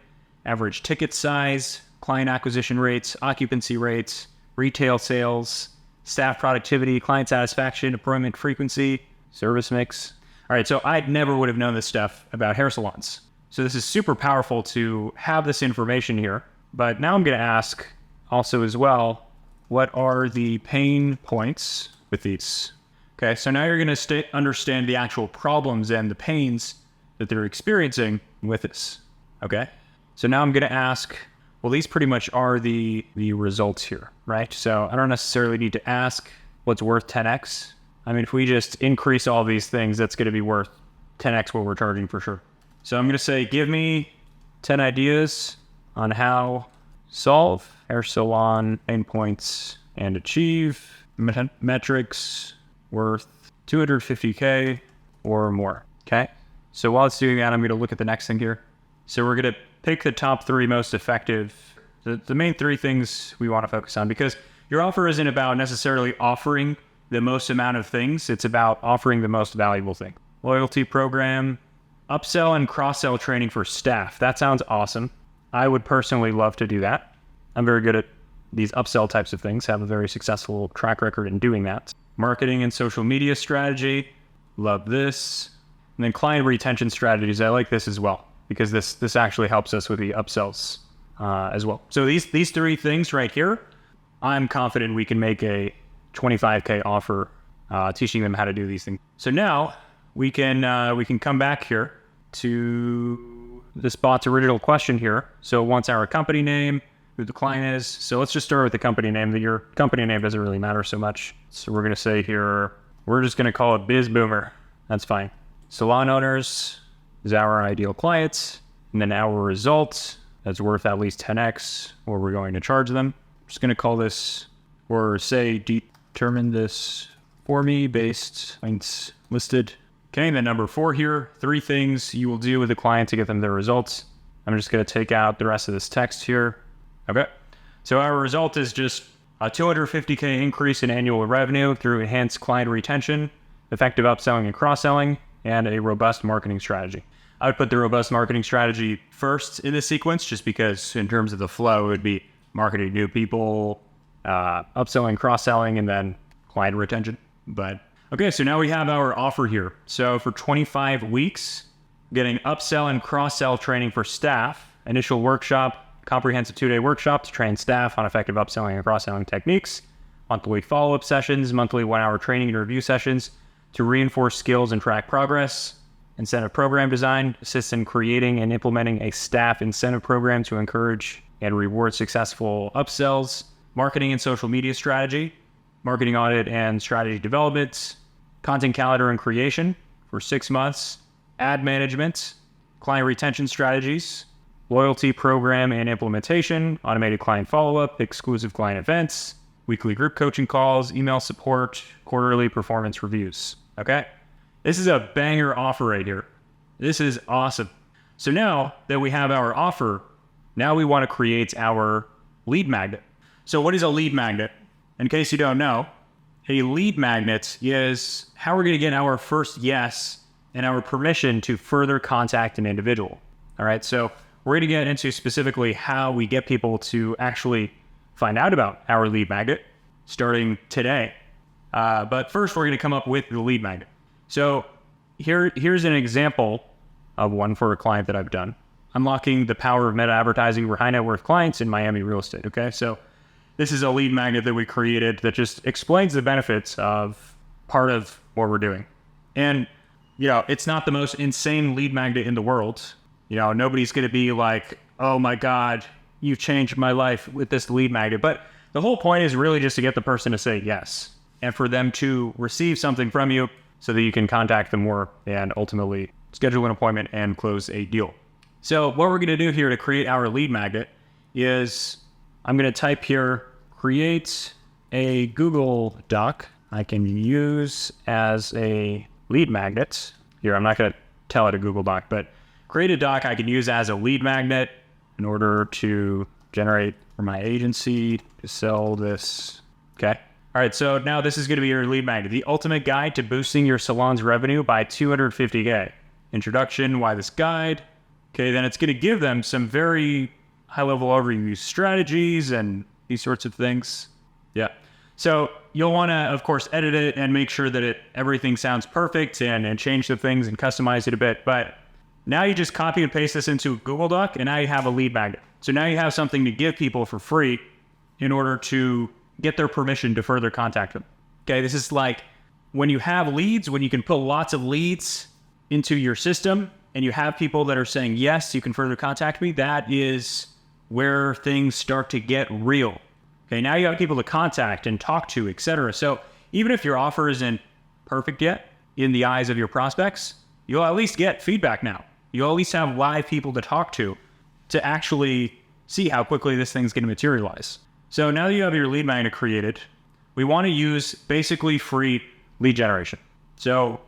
average ticket size, client acquisition rates, occupancy rates, retail sales, staff productivity, client satisfaction, appointment frequency, service mix. All right, so I never would have known this stuff about hair salons. So this is super powerful to have this information here. But now I'm going to ask also as well, what are the pain points with these? Okay, so now you're going to understand the actual problems and the pains that they're experiencing with this. Okay, so now I'm going to ask, well, these pretty much are the results here, right? So I don't necessarily need to ask what's worth 10x. I mean, if we just increase all these things, that's going to be worth 10x what we're charging for sure. So I'm going to say, give me 10 ideas on how solve hair salon pain points and achieve metrics worth 250K or more. Okay. So while it's doing that, I'm going to look at the next thing here. So we're going to pick the top 3 most effective, the main 3 things we want to focus on, because your offer isn't about necessarily offering the most amount of things. It's about offering the most valuable thing. Loyalty program, upsell and cross-sell training for staff. That sounds awesome. I would personally love to do that. I'm very good at these upsell types of things, have a very successful track record in doing that. Marketing and social media strategy. Love this. And then client retention strategies. I like this as well. because this actually helps us with the upsells as well. So these three things right here, I'm confident we can make a 25K offer teaching them how to do these things. So now we can come back here to this bot's original question here. So it wants our company name, who the client is. So let's just start with the company name. Your company name doesn't really matter so much. So we're going to say here, we're just going to call it Biz Boomer. That's fine. Salon owners is our ideal client. And then our result that's worth at least 10x, or we're going to charge them. I'm just going to call this, or say determine this for me based points listed. Okay, and then number 4 here, 3 things you will do with the client to get them their results. I'm just going to take out the rest of this text here. Okay, so our result is just a 250K increase in annual revenue through enhanced client retention, effective upselling and cross-selling, and a robust marketing strategy. I would put the robust marketing strategy first in this sequence, just because in terms of the flow, it would be marketing new people, upselling, cross-selling, and then client retention. But okay, so now we have our offer here. So for 25 weeks, getting upsell and cross-sell training for staff, initial workshop, comprehensive 2-day workshop to train staff on effective upselling and cross-selling techniques, monthly follow-up sessions, monthly 1-hour training and review sessions to reinforce skills and track progress, incentive program design, assists in creating and implementing a staff incentive program to encourage and reward successful upsells, marketing and social media strategy, marketing audit and strategy development, content calendar and creation for 6 months, ad management, client retention strategies, loyalty program and implementation, automated client follow-up, exclusive client events, weekly group coaching calls, email support, quarterly performance reviews. Okay? This is a banger offer right here. This is awesome. So now that we have our offer, now we want to create our lead magnet. So what is a lead magnet? In case you don't know, a lead magnet is how we're going to get our first yes and our permission to further contact an individual. All right, so we're going to get into specifically how we get people to actually find out about our lead magnet starting today. But first, we're going to come up with the lead magnet. So here's an example of one for a client that I've done. Unlocking the power of meta advertising for high net worth clients in Miami real estate. Okay, so this is a lead magnet that we created that just explains the benefits of part of what we're doing. And, it's not the most insane lead magnet in the world. Nobody's going to be like, oh my God, you changed my life with this lead magnet. But the whole point is really just to get the person to say yes and for them to receive something from you so that you can contact them more and ultimately schedule an appointment and close a deal. So what we're going to do here to create our lead magnet is I'm going to type here, create a Google Doc I can use as a lead magnet. Here, I'm not going to tell it a Google Doc, but create a doc I can use as a lead magnet in order to generate for my agency to sell this. Okay. All right. So now this is going to be your lead magnet, the ultimate guide to boosting your salon's revenue by 250K. Introduction, why this guide? Okay. Then it's going to give them some very high level overview strategies and these sorts of things. Yeah. So you'll want to, of course, edit it and make sure that everything sounds perfect and change the things and customize it a bit. But now you just copy and paste this into a Google Doc, and now you have a lead magnet. So now you have something to give people for free in order to get their permission to further contact them. Okay, this is like when you have leads, when you can put lots of leads into your system and you have people that are saying, yes, you can further contact me, that is where things start to get real. Okay, now you have people to contact and talk to, etc. So even if your offer isn't perfect yet in the eyes of your prospects, you'll at least get feedback now. You'll at least have live people to talk to actually see how quickly this thing's going to materialize. So now that you have your lead magnet created, we want to use basically free lead generation. So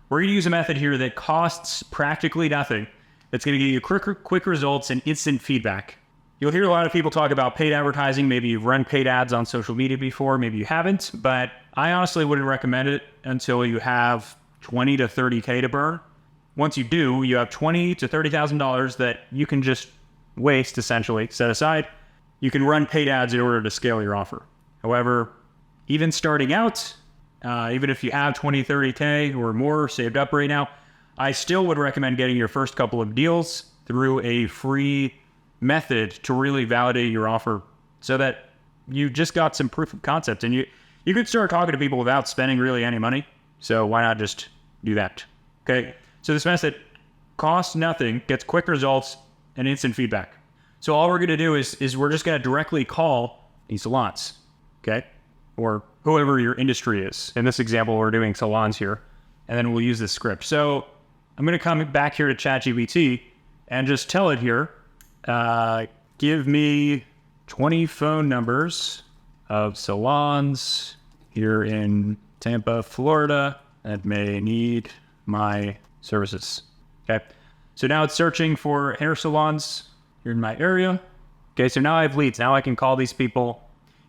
we're going to use a method here that costs practically nothing. That's going to give you quick results and instant feedback. You'll hear a lot of people talk about paid advertising. Maybe you've run paid ads on social media before, maybe you haven't, but I honestly wouldn't recommend it until you have 20 to 30K to burn. Once you do, you have $20,000 to $30,000 that you can just waste, essentially, set aside. You can run paid ads in order to scale your offer. However, even starting out, even if you have 20, 30K or more saved up right now, I still would recommend getting your first couple of deals through a free method to really validate your offer so that you just got some proof of concept, and you could start talking to people without spending really any money. So why not just do that? Okay. So this method costs nothing, gets quick results and instant feedback. So all we're going to do is we're just going to directly call these salons. Okay. Or whoever your industry is. In this example, we're doing salons here, and then we'll use this script. So I'm going to come back here to ChatGPT and just tell it here, give me 20 phone numbers of salons here in Tampa, Florida, that may need my services. Okay. So now it's searching for hair salons here in my area. Okay. So now I have leads. Now I can call these people.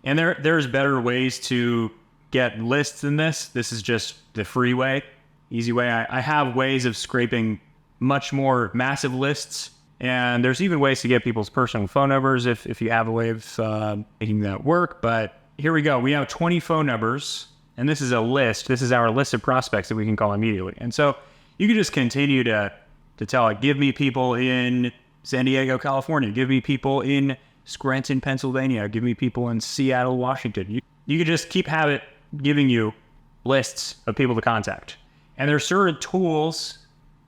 And there's better ways to get lists than this. This is just the free way, easy way. I have ways of scraping much more massive lists. And there's even ways to get people's personal phone numbers if you have a way of making that work. But here we go. We have 20 phone numbers, and this is a list. This is our list of prospects that we can call immediately. And so you can just continue to tell it, give me people in San Diego, California. Give me people in Scranton, Pennsylvania. Give me people in Seattle, Washington. You could just keep have it giving you lists of people to contact. And there's certain tools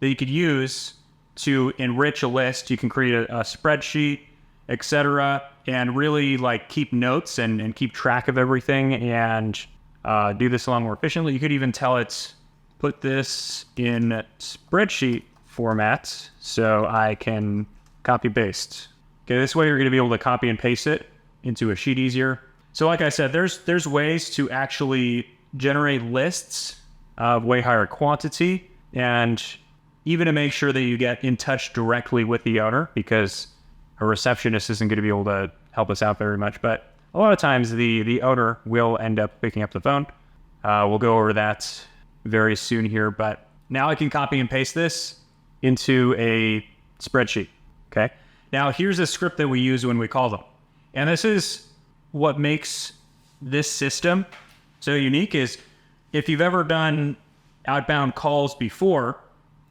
that you could use to enrich a list. You can create a spreadsheet, etc., and really like keep notes and keep track of everything and do this a lot more efficiently. You could even tell it, put this in spreadsheet format so I can copy paste. Okay, this way you're going to be able to copy and paste it into a sheet easier. So like I said, there's ways to actually generate lists of way higher quantity, and even to make sure that you get in touch directly with the owner, because a receptionist isn't going to be able to help us out very much. But a lot of times the owner will end up picking up the phone. We'll go over that very soon here, but now I can copy and paste this into a spreadsheet. Okay. Now here's a script that we use when we call them. And this is what makes this system so unique is if you've ever done outbound calls before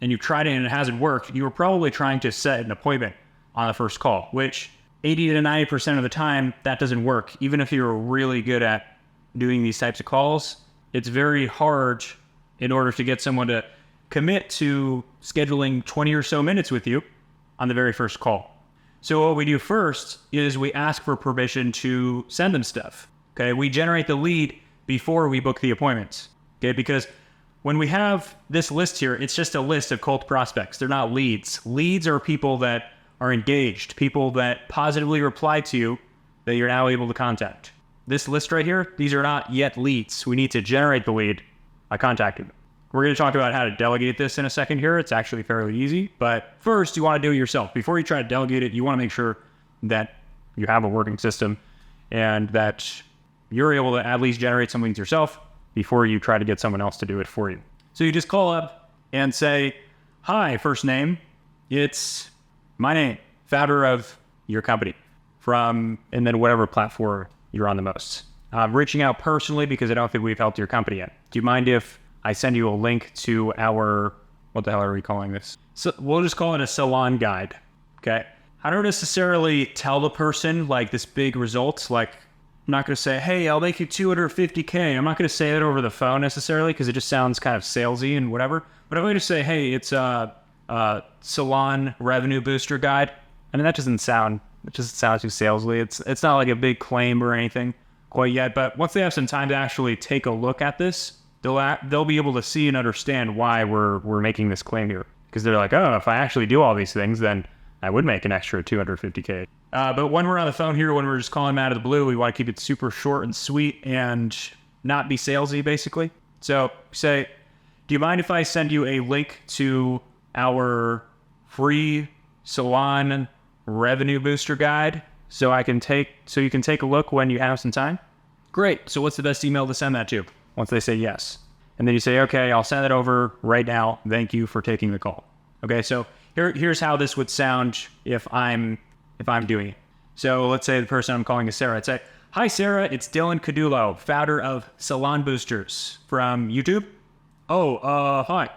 and you've tried it and it hasn't worked, you were probably trying to set an appointment on the first call, which 80 to 90% of the time that doesn't work. Even if you're really good at doing these types of calls, it's very hard in order to get someone to commit to scheduling 20 or so minutes with you on the very first call. So what we do first is we ask for permission to send them stuff. Okay, we generate the lead before we book the appointments. Okay, because when we have this list here, it's just a list of cold prospects. They're not leads. Leads are people that are engaged, people that positively reply to you that you're now able to contact. This list right here, these are not yet leads. We need to generate the lead by contacting them. We're going to talk about how to delegate this in a second here. It's actually fairly easy, but first you want to do it yourself. Before you try to delegate it, you want to make sure that you have a working system and that you're able to at least generate something yourself before you try to get someone else to do it for you. So you just call up and say, hi, first name, it's my name, founder of your company and then whatever platform you're on the most. I'm reaching out personally because I don't think we've helped your company yet. Do you mind if I send you a link to our, what the hell are we calling this? So we'll just call it a salon guide, okay? I don't necessarily tell the person like this big results, like I'm not going to say, hey, I'll make you $250K. I'm not going to say that over the phone necessarily because it just sounds kind of salesy and whatever. But I'm going to say, hey, it's a salon revenue booster guide. I mean, that doesn't sound too salesy. It's not like a big claim or anything quite yet. But once they have some time to actually take a look at this, they'll be able to see and understand why we're making this claim here. Because they're like, oh, if I actually do all these things, then I would make an extra $250K. But when we're on the phone here, when we're just calling them out of the blue, we want to keep it super short and sweet and not be salesy, basically. So say, do you mind if I send you a link to our free salon revenue booster guide so you can take a look when you have some time? Great. So what's the best email to send that to? Once they say yes. And then you say, okay, I'll send it over right now. Thank you for taking the call. Okay, so here's how this would sound if I'm doing it. So let's say the person I'm calling is Sarah. I'd say, hi, Sarah, it's Dylan Caudullo, founder of Salon Boosters from YouTube. Oh, hi.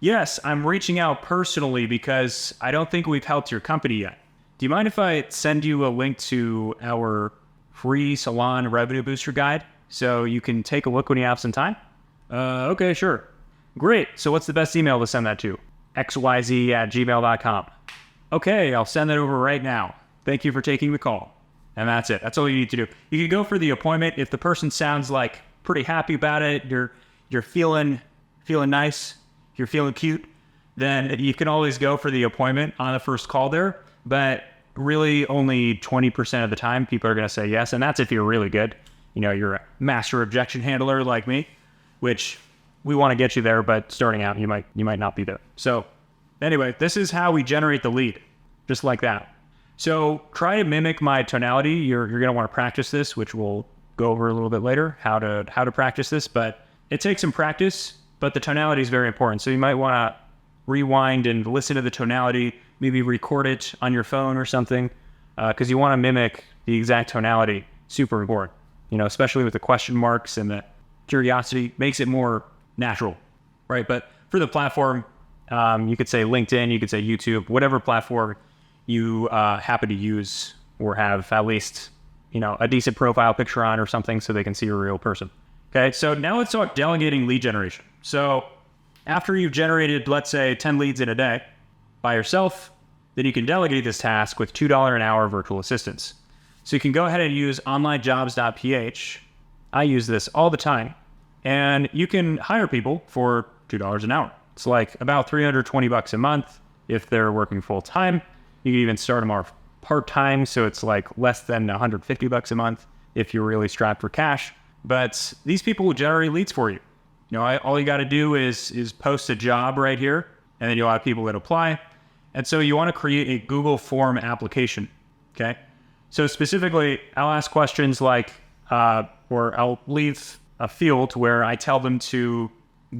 Yes, I'm reaching out personally because I don't think we've helped your company yet. Do you mind if I send you a link to our free salon revenue booster guide so you can take a look when you have some time? Okay, sure. Great. So what's the best email to send that to? xyz@gmail.com. Okay, I'll send that over right now. Thank you for taking the call. And that's it. That's all you need to do. You can go for the appointment. If the person sounds like pretty happy about it, you're feeling nice, you're feeling cute, then you can always go for the appointment on the first call there. But really only 20% of the time people are going to say yes. And that's if you're really good. You know, you're a master objection handler like me, which we want to get you there, but starting out, you might not be there. So anyway, this is how we generate the lead, just like that. So try to mimic my tonality. You're going to want to practice this, which we'll go over a little bit later, how to practice this, but it takes some practice, but the tonality is very important. So you might want to rewind and listen to the tonality, maybe record it on your phone or something, because you want to mimic the exact tonality. Super important, you know, especially with the question marks and the curiosity, makes it more natural, right? But for the platform, you could say LinkedIn, you could say YouTube, whatever platform you happen to use or have at least, you know, a decent profile picture on or something so they can see a real person. Okay, so now let's talk delegating lead generation. So after you've generated, let's say, 10 leads in a day by yourself, then you can delegate this task with $2 an hour virtual assistants. So you can go ahead and use onlinejobs.ph. I use this all the time. And you can hire people for $2 an hour. It's like about $320 a month if they're working full time. You can even start them off part-time, so it's like less than $150 a month if you're really strapped for cash. But these people will generate leads for you. You know, all you got to do is post a job right here, and then you'll have people that apply. And so you want to create a Google form application. Okay. So specifically, I'll ask questions like, or I'll leave a field where I tell them to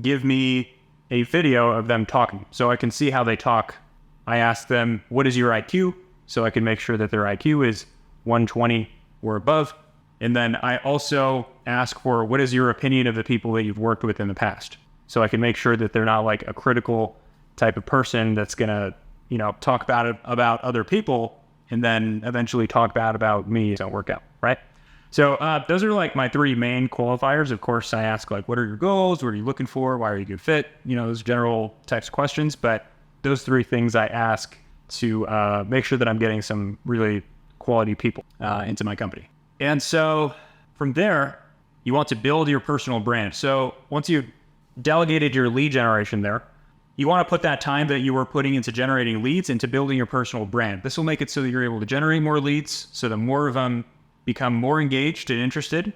give me a video of them talking so I can see how they talk. I ask them, what is your IQ? So I can make sure that their IQ is 120 or above. And then I also ask for, what is your opinion of the people that you've worked with in the past? So I can make sure that they're not like a critical type of person that's going to, you know, talk about other people and then eventually talk bad about me. It don't work out, right? So those are like my three main qualifiers. Of course, I ask like, what are your goals? What are you looking for? Why are you a good fit? You know, those general text questions. But those three things I ask to make sure that I'm getting some really quality people into my company. And so from there, you want to build your personal brand. So once you've delegated your lead generation there, you want to put that time that you were putting into generating leads into building your personal brand. This will make it so that you're able to generate more leads, so that more of them become more engaged and interested.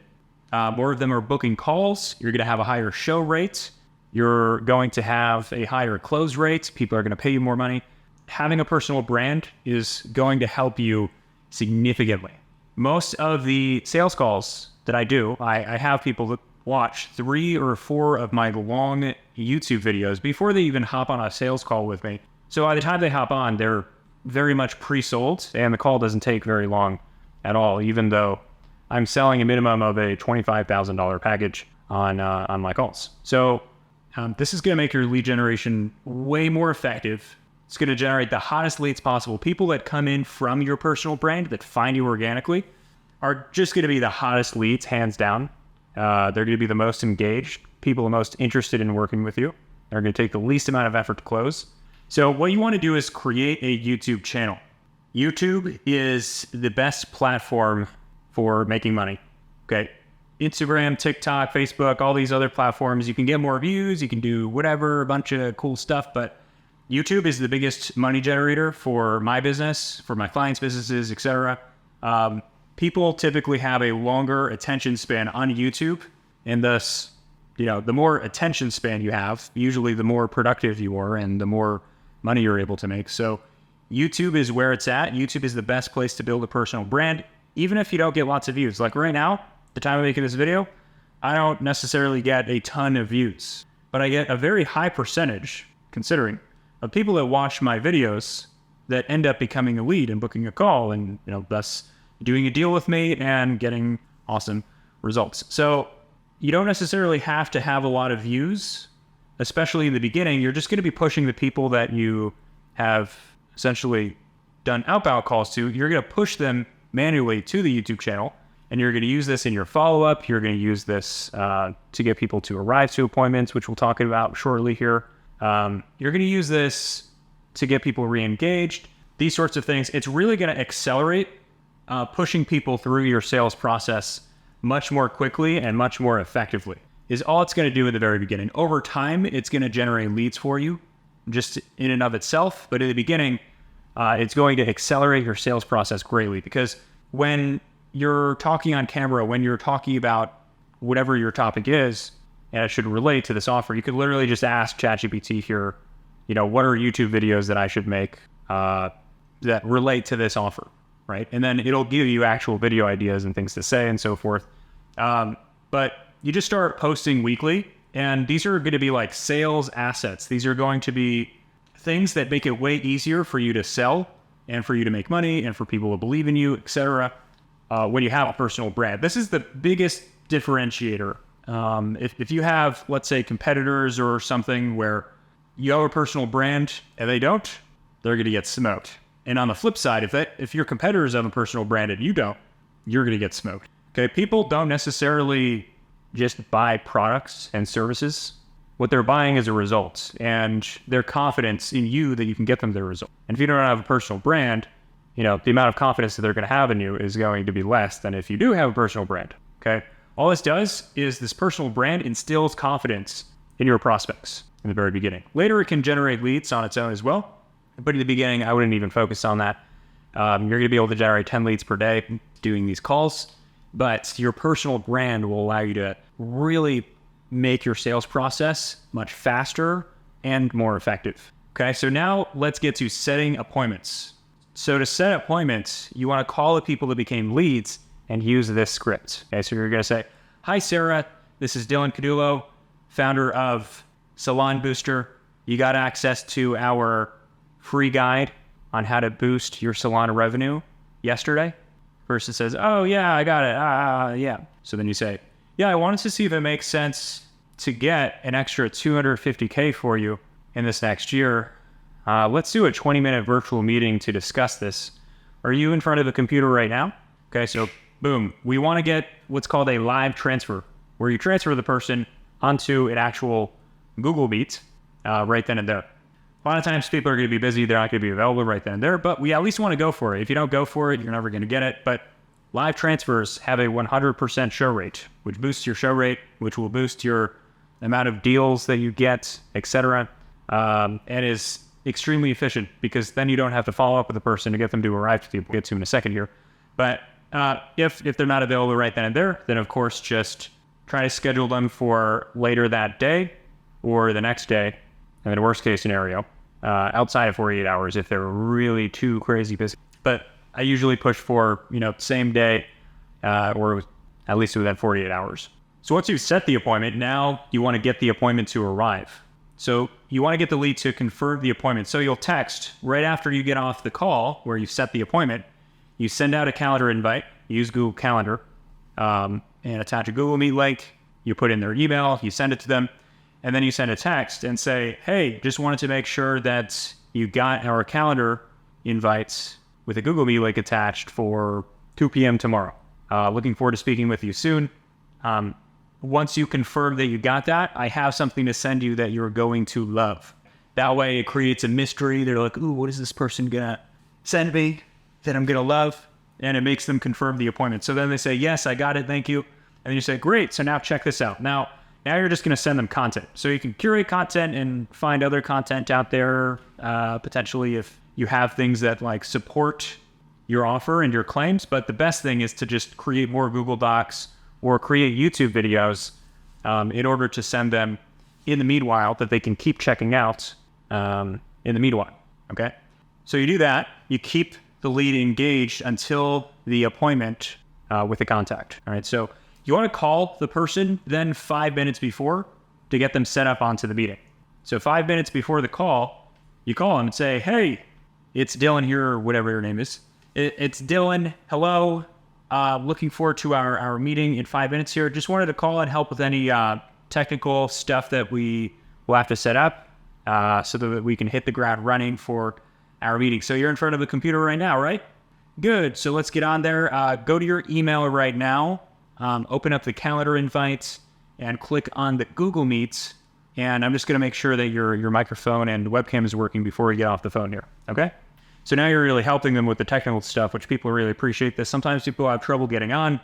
More of them are booking calls. You're going to have a higher show rate. You're going to have a higher close rate. People are going to pay you more money. Having a personal brand is going to help you significantly. Most of the sales calls that I do, I have people that watch 3 or 4 of my long YouTube videos before they even hop on a sales call with me. So by the time they hop on, they're very much pre-sold and the call doesn't take very long at all, even though I'm selling a minimum of a $25,000 package on my calls. So this is going to make your lead generation way more effective. It's going to generate the hottest leads possible. People that come in from your personal brand that find you organically are just going to be the hottest leads, hands down. They're going to be the most engaged, people the most interested in working with you. They're going to take the least amount of effort to close. So what you want to do is create a YouTube channel. YouTube is the best platform for making money. Okay. Instagram, TikTok, Facebook, all these other platforms, you can get more views, you can do whatever, a bunch of cool stuff, but YouTube is the biggest money generator for my business, for my clients' businesses, etc. People typically have a longer attention span on YouTube, and thus, you know, the more attention span you have, usually the more productive you are and the more money you're able to make. So YouTube is where it's at. YouTube is the best place to build a personal brand, even if you don't get lots of views. Like right now, the time of making this video, I don't necessarily get a ton of views, but I get a very high percentage, considering, of people that watch my videos that end up becoming a lead and booking a call and, you know, thus doing a deal with me and getting awesome results. So you don't necessarily have to have a lot of views especially in the beginning, you're just going to be pushing the people that you have essentially done outbound calls to. You're going to push them manually to the YouTube channel, and you're going to use this in your follow-up. You're going to use this to get people to arrive to appointments, which we'll talk about shortly here. You're going to use this to get people re-engaged, these sorts of things. It's really going to accelerate pushing people through your sales process much more quickly and much more effectively, is all it's going to do in the very beginning. Over time, it's going to generate leads for you just in and of itself. But in the beginning, it's going to accelerate your sales process greatly, because when you're talking on camera, when you're talking about whatever your topic is, and it should relate to this offer, you could literally just ask ChatGPT here, what are YouTube videos that I should make that relate to this offer, right? And then it'll give you actual video ideas and things to say and so forth. But you just start posting weekly, and these are going to be like sales assets. These are going to be things that make it way easier for you to sell and for you to make money and for people to believe in you, etc. When you have a personal brand. This is the biggest differentiator. If you have, let's say, competitors or something where you have a personal brand and they don't, they're going to get smoked. And on the flip side, if your competitors have a personal brand and you don't, you're going to get smoked. Okay, people don't necessarily just buy products and services. What they're buying is a result, and their confidence in you that you can get them their result. And if you don't have a personal brand, the amount of confidence that they're going to have in you is going to be less than if you do have a personal brand. Okay, all this does is this personal brand instills confidence in your prospects in the very beginning. Later, it can generate leads on its own as well. But in the beginning, I wouldn't even focus on that. You're going to be able to generate 10 leads per day doing these calls, but your personal brand will allow you to really make your sales process much faster and more effective. Okay, so now let's get to setting appointments. So to set appointments, you want to call the people that became leads and use this script. Okay, so you're going to say, "Hi, Sarah. This is Dylan Caudullo, founder of Salon Booster. You got access to our free guide on how to boost your salon revenue yesterday." Person says, "Oh yeah, I got it. Yeah." So then you say, "Yeah, I wanted to see if it makes sense to get an extra $250K for you in this next year. Let's do a 20-minute virtual meeting to discuss this. Are you in front of a computer right now?" Okay, so boom. We want to get what's called a live transfer, where you transfer the person onto an actual Google Meet right then and there. A lot of times people are going to be busy. They're not going to be available right then and there, but we at least want to go for it. If you don't go for it, you're never going to get it. But live transfers have a 100% show rate, which boosts your show rate, which will boost your amount of deals that you get, etc. And is extremely efficient, because then you don't have to follow up with the person to get them to arrive to you. We'll get to in a second here. But if they're not available right then and there, then of course just try to schedule them for later that day or the next day, and in a worst case scenario, outside of 48 hours if they're really too crazy busy. But I usually push for, same day or at least within 48 hours. So once you've set the appointment, now you want to get the appointment to arrive. So you want to get the lead to confirm the appointment. So you'll text right after you get off the call where you set the appointment. You send out a calendar invite, use Google Calendar, and attach a Google Meet link. You put in their email, you send it to them, and then you send a text and say, "Hey, just wanted to make sure that you got our calendar invites with a Google Meet link attached for 2 p.m. tomorrow. Looking forward to speaking with you soon. Once you confirm that you got that, I have something to send you that you're going to love." That way it creates a mystery. They're like, "Ooh, what is this person gonna send me that I'm gonna love?" And it makes them confirm the appointment. So then they say, "Yes, I got it, thank you." And then you say, "Great, so now check this out." Now you're just gonna send them content. So you can curate content and find other content out there, potentially if you have things that like support your offer and your claims. But the best thing is to just create more Google Docs or create YouTube videos in order to send them in the meanwhile that they can keep checking out in the meanwhile, okay? So you do that, you keep the lead engaged until the appointment with the contact, all right? So you want to call the person then 5 minutes before to get them set up onto the meeting. So 5 minutes before the call, you call them and say, "Hey, it's Dylan here," or whatever your name is. "It's Dylan, hello. Looking forward to our meeting in 5 minutes here. Just wanted to call and help with any technical stuff that we we'll have to set up so that we can hit the ground running for our meeting. So you're in front of a computer right now, right? Good. So let's get on there. Go to your email right now, open up the calendar invites, and click on the Google Meets. And I'm just going to make sure that your microphone and webcam is working before we get off the phone here. Okay? So now you're really helping them with the technical stuff, which people really appreciate this. Sometimes people have trouble getting on,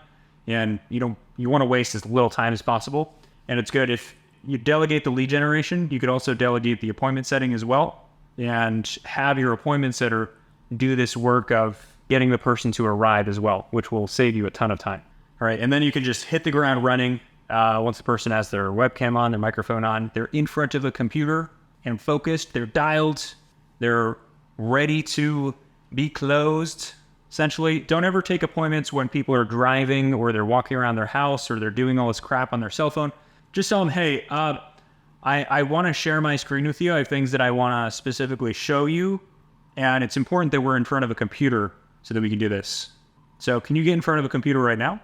and you want to waste as little time as possible. And it's good if you delegate the lead generation. You could also delegate the appointment setting as well, and have your appointment setter do this work of getting the person to arrive as well, which will save you a ton of time. All right, and then you can just hit the ground running once the person has their webcam on, their microphone on, they're in front of a computer and focused, they're dialed, they're ready to be closed. Essentially, don't ever take appointments when people are driving or they're walking around their house or they're doing all this crap on their cell phone. Just tell them, hey, I want to share my screen with you. I have things that I want to specifically show you, and it's important that we're in front of a computer so that we can do this. So can you get in front of a computer right now?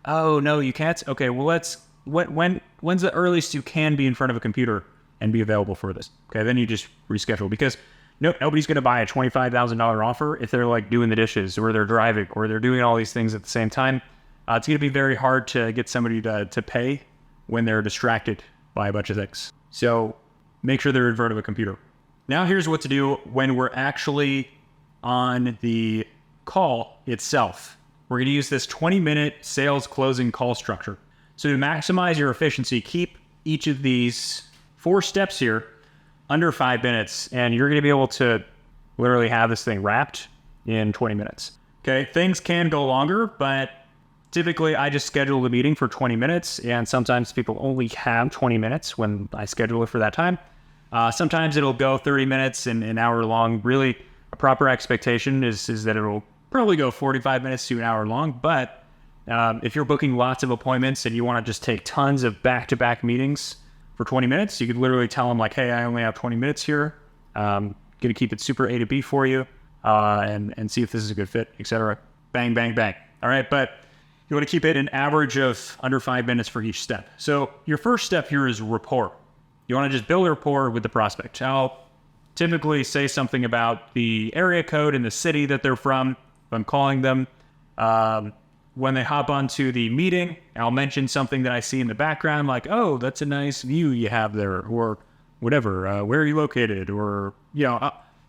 Oh, no, you can't? Okay, well, when's the earliest you can be in front of a computer and be available for this? Okay, then you just reschedule, because nobody's going to buy a $25,000 offer if they're like doing the dishes or they're driving or they're doing all these things at the same time. It's going to be very hard to get somebody to pay when they're distracted by a bunch of things. So make sure they're in front of a computer. Now here's what to do when we're actually on the call itself. We're going to use this 20-minute sales closing call structure. So to maximize your efficiency, keep each of these 4 steps here under 5 minutes, and you're going to be able to literally have this thing wrapped in 20 minutes. Okay, things can go longer, but typically I just schedule the meeting for 20 minutes, and sometimes people only have 20 minutes when I schedule it for that time. Sometimes it'll go 30 minutes and an hour long. Really, a proper expectation is that it'll probably go 45 minutes to an hour long, but if you're booking lots of appointments and you want to just take tons of back-to-back meetings for 20 minutes, you could literally tell them like, hey, I only have 20 minutes here. Going to keep it super A to B for you and see if this is a good fit, etc. Bang, bang, bang. All right, but you want to keep it an average of under 5 minutes for each step. So your first step here is rapport. You want to just build a rapport with the prospect. I'll typically say something about the area code and the city that they're from if I'm calling them. When they hop onto the meeting, I'll mention something that I see in the background, like, oh, that's a nice view you have there, or whatever, where are you located? Or,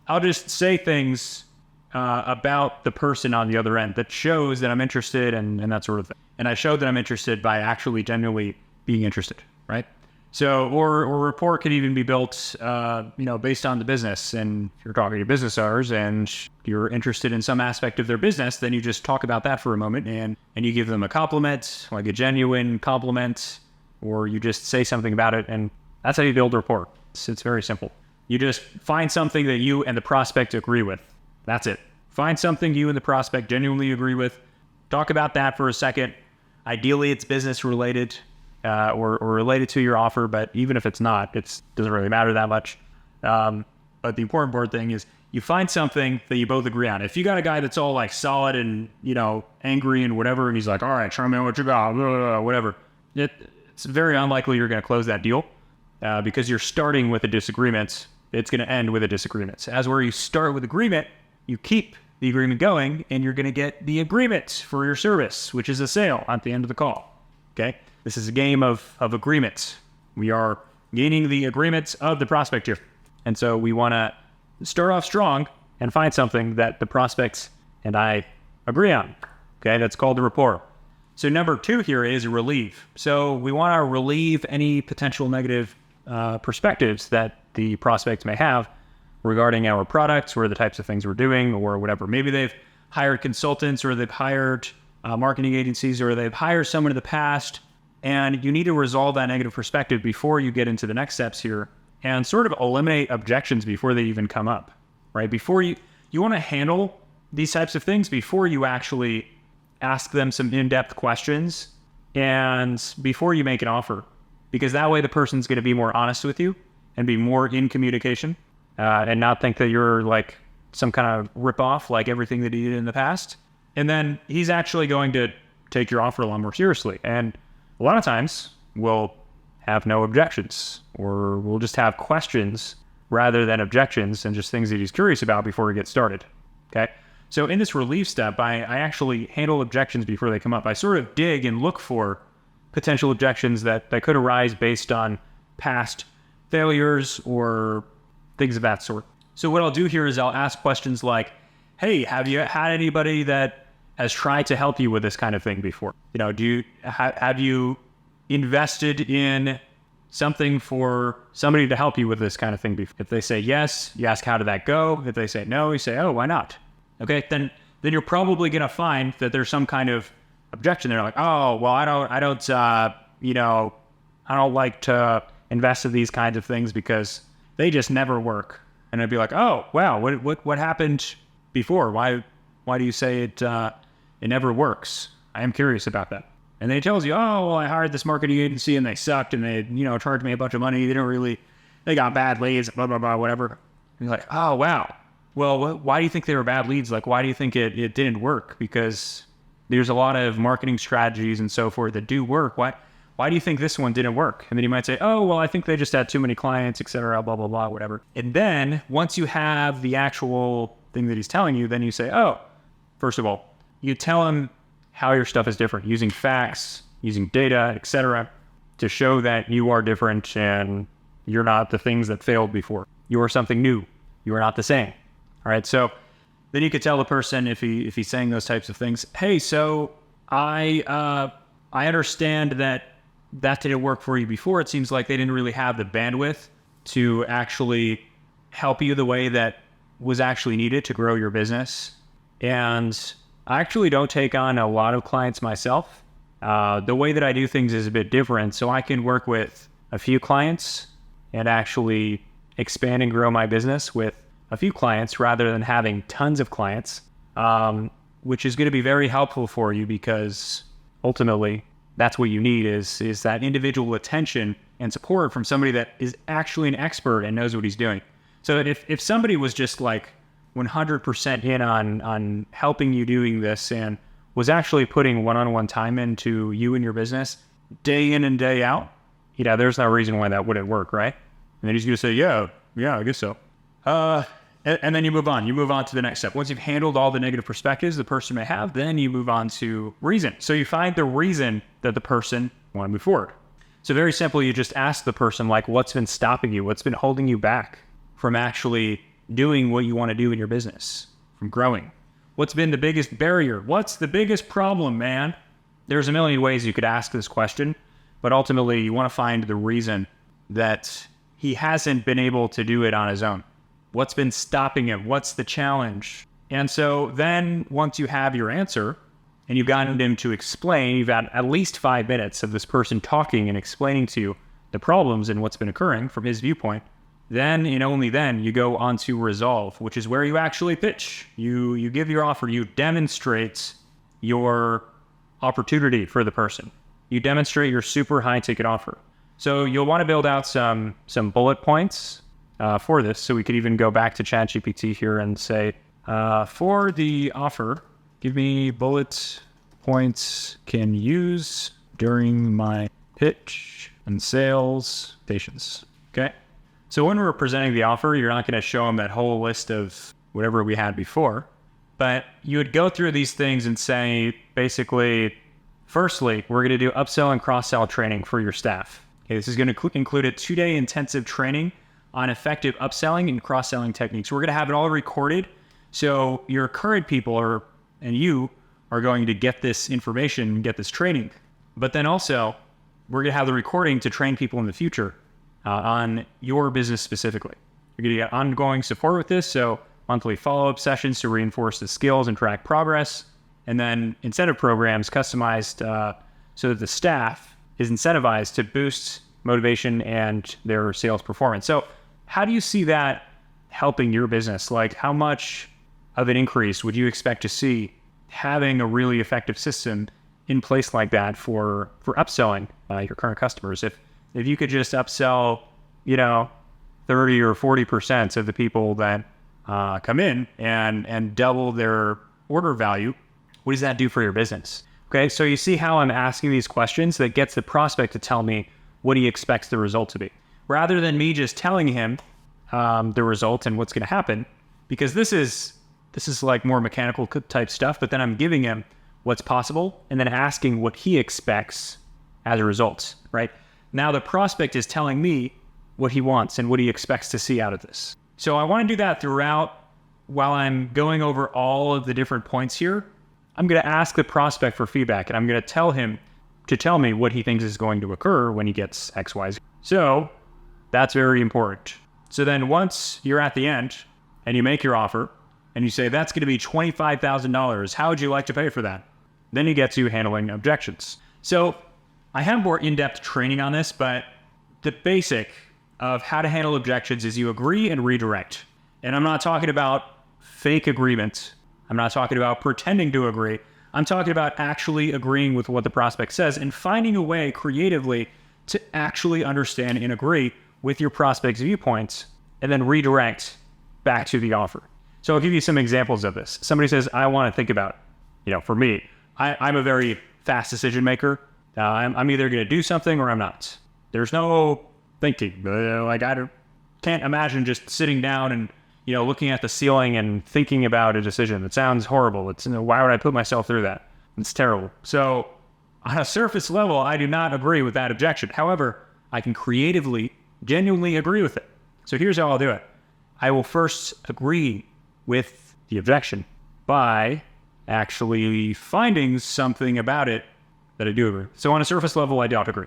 I'll just say things about the person on the other end that shows that I'm interested and that sort of thing. And I showed that I'm interested by actually genuinely being interested, right? So, or rapport could even be built, based on the business. And if you're talking to business owners and you're interested in some aspect of their business, then you just talk about that for a moment and you give them a compliment, like a genuine compliment, or you just say something about it. And that's how you build rapport. It's very simple. You just find something that you and the prospect agree with. That's it. Find something you and the prospect genuinely agree with. Talk about that for a second. Ideally, it's business related. Or related to your offer, but even if it's not, it doesn't really matter that much. But the important part thing is you find something that you both agree on. If you got a guy that's all like solid and, angry and whatever, and he's like, all right, show me what you got, blah, blah, blah, whatever. It's very unlikely you're going to close that deal because you're starting with a disagreement. It's going to end with a disagreement. As where you start with agreement, you keep the agreement going, and you're going to get the agreement for your service, which is a sale at the end of the call. Okay? This is a game of agreements. We are gaining the agreements of the prospect here. And so we want to start off strong and find something that the prospects and I agree on. Okay, that's called the rapport. So number 2 here is relieve. So we want to relieve any potential negative perspectives that the prospects may have regarding our products or the types of things we're doing or whatever. Maybe they've hired consultants or they've hired marketing agencies or they've hired someone in the past. And you need to resolve that negative perspective before you get into the next steps here and sort of eliminate objections before they even come up, right? Before you want to handle these types of things before you actually ask them some in-depth questions and before you make an offer, because that way the person's going to be more honest with you and be more in communication and not think that you're like some kind of rip-off like everything that he did in the past. And then he's actually going to take your offer a lot more seriously. And a lot of times we'll have no objections, or we'll just have questions rather than objections and just things that he's curious about before we get started. Okay. So in this relief step, I actually handle objections before they come up. I sort of dig and look for potential objections that could arise based on past failures or things of that sort. So what I'll do here is I'll ask questions like, hey, have you had anybody that has tried to help you with this kind of thing before? Have you invested in something for somebody to help you with this kind of thing before? If they say yes, you ask, how did that go? If they say no, you say, oh, why not? Okay, then you're probably going to find that there's some kind of objection. They're like, oh, well, I don't like to invest in these kinds of things because they just never work. And I'd be like, oh, wow, what happened before? Why do you say it never works? I am curious about that. And then he tells you, oh, well, I hired this marketing agency and they sucked and they, charged me a bunch of money. They got bad leads, blah, blah, blah, whatever. And you're like, oh, wow. Well, why do you think they were bad leads? Like, why do you think it didn't work? Because there's a lot of marketing strategies and so forth that do work. Why do you think this one didn't work? And then you might say, oh, well, I think they just had too many clients, et cetera, blah, blah, blah, whatever. And then once you have the actual thing that he's telling you, then you say, oh, first of all, you tell him how your stuff is different, using facts, using data, et cetera, to show that you are different and you're not the things that failed before. You are something new. You are not the same. All right. So then you could tell the person, if he's saying those types of things, hey, so I understand that didn't work for you before. It seems like they didn't really have the bandwidth to actually help you the way that was actually needed to grow your business. And I actually don't take on a lot of clients myself. The way that I do things is a bit different. So I can work with a few clients and actually expand and grow my business with a few clients rather than having tons of clients, which is going to be very helpful for you because ultimately that's what you need is that individual attention and support from somebody that is actually an expert and knows what he's doing. So if somebody was just like 100% in on helping you doing this and was actually putting one-on-one time into you and your business day in and day out, there's no reason why that wouldn't work, right? And then he's going to say, yeah, I guess so. And then you move on. You move on to the next step. Once you've handled all the negative perspectives the person may have, then you move on to reason. So you find the reason that the person want to move forward. So very simply, you just ask the person, like, what's been stopping you? What's been holding you back from actually doing what you want to do in your business, from growing? What's been the biggest barrier? What's the biggest problem, man? There's a million ways you could ask this question, but ultimately you want to find the reason that he hasn't been able to do it on his own. What's been stopping him? What's the challenge? And so then once you have your answer and you've gotten him to explain, you've had at least 5 minutes of this person talking and explaining to you the problems and what's been occurring from his viewpoint, then and only then you go on to resolve, which is where you actually pitch. You give your offer, you demonstrate your opportunity for the person. You demonstrate your super high ticket offer. So you'll want to build out some bullet points for this. So we could even go back to ChatGPT here and say, for the offer, give me bullet points can use during my pitch and sales stations. Okay. So when we're presenting the offer, you're not going to show them that whole list of whatever we had before, but you would go through these things and say, basically, firstly, we're going to do upsell and cross-sell training for your staff. Okay, this is going to include a 2-day intensive training on effective upselling and cross-selling techniques. We're going to have it all recorded. So your current people and you are going to get this information, get this training. But then also, we're going to have the recording to train people in the future on your business specifically. You're going to get ongoing support with this. So monthly follow-up sessions to reinforce the skills and track progress. And then incentive programs customized so that the staff is incentivized to boost motivation and their sales performance. So how do you see that helping your business? Like, how much of an increase would you expect to see having a really effective system in place like that for upselling your current customers? If you could just upsell, 30 or 40% of the people that come in and double their order value, what does that do for your business? Okay, so you see how I'm asking these questions that gets the prospect to tell me what he expects the result to be. Rather than me just telling him the result and what's going to happen, because this is like more mechanical type stuff, but then I'm giving him what's possible and then asking what he expects as a result, right? Now the prospect is telling me what he wants and what he expects to see out of this. So I want to do that throughout while I'm going over all of the different points here. I'm going to ask the prospect for feedback, and I'm going to tell him to tell me what he thinks is going to occur when he gets X, Y, Z. So that's very important. So then once you're at the end and you make your offer and you say, that's going to be $25,000, how would you like to pay for that? Then you get to handling objections. So I have more in-depth training on this, but the basic of how to handle objections is you agree and redirect. And I'm not talking about fake agreement. I'm not talking about pretending to agree. I'm talking about actually agreeing with what the prospect says and finding a way creatively to actually understand and agree with your prospect's viewpoints and then redirect back to the offer. So I'll give you some examples of this. Somebody says, I want to think about it. For me, I'm a very fast decision maker. I'm either going to do something or I'm not. There's no thinking. I can't imagine just sitting down and looking at the ceiling and thinking about a decision. It sounds horrible. It's why would I put myself through that? It's terrible. So on a surface level, I do not agree with that objection. However, I can creatively, genuinely agree with it. So here's how I'll do it. I will first agree with the objection by actually finding something about it that I do agree. So on a surface level, I don't agree.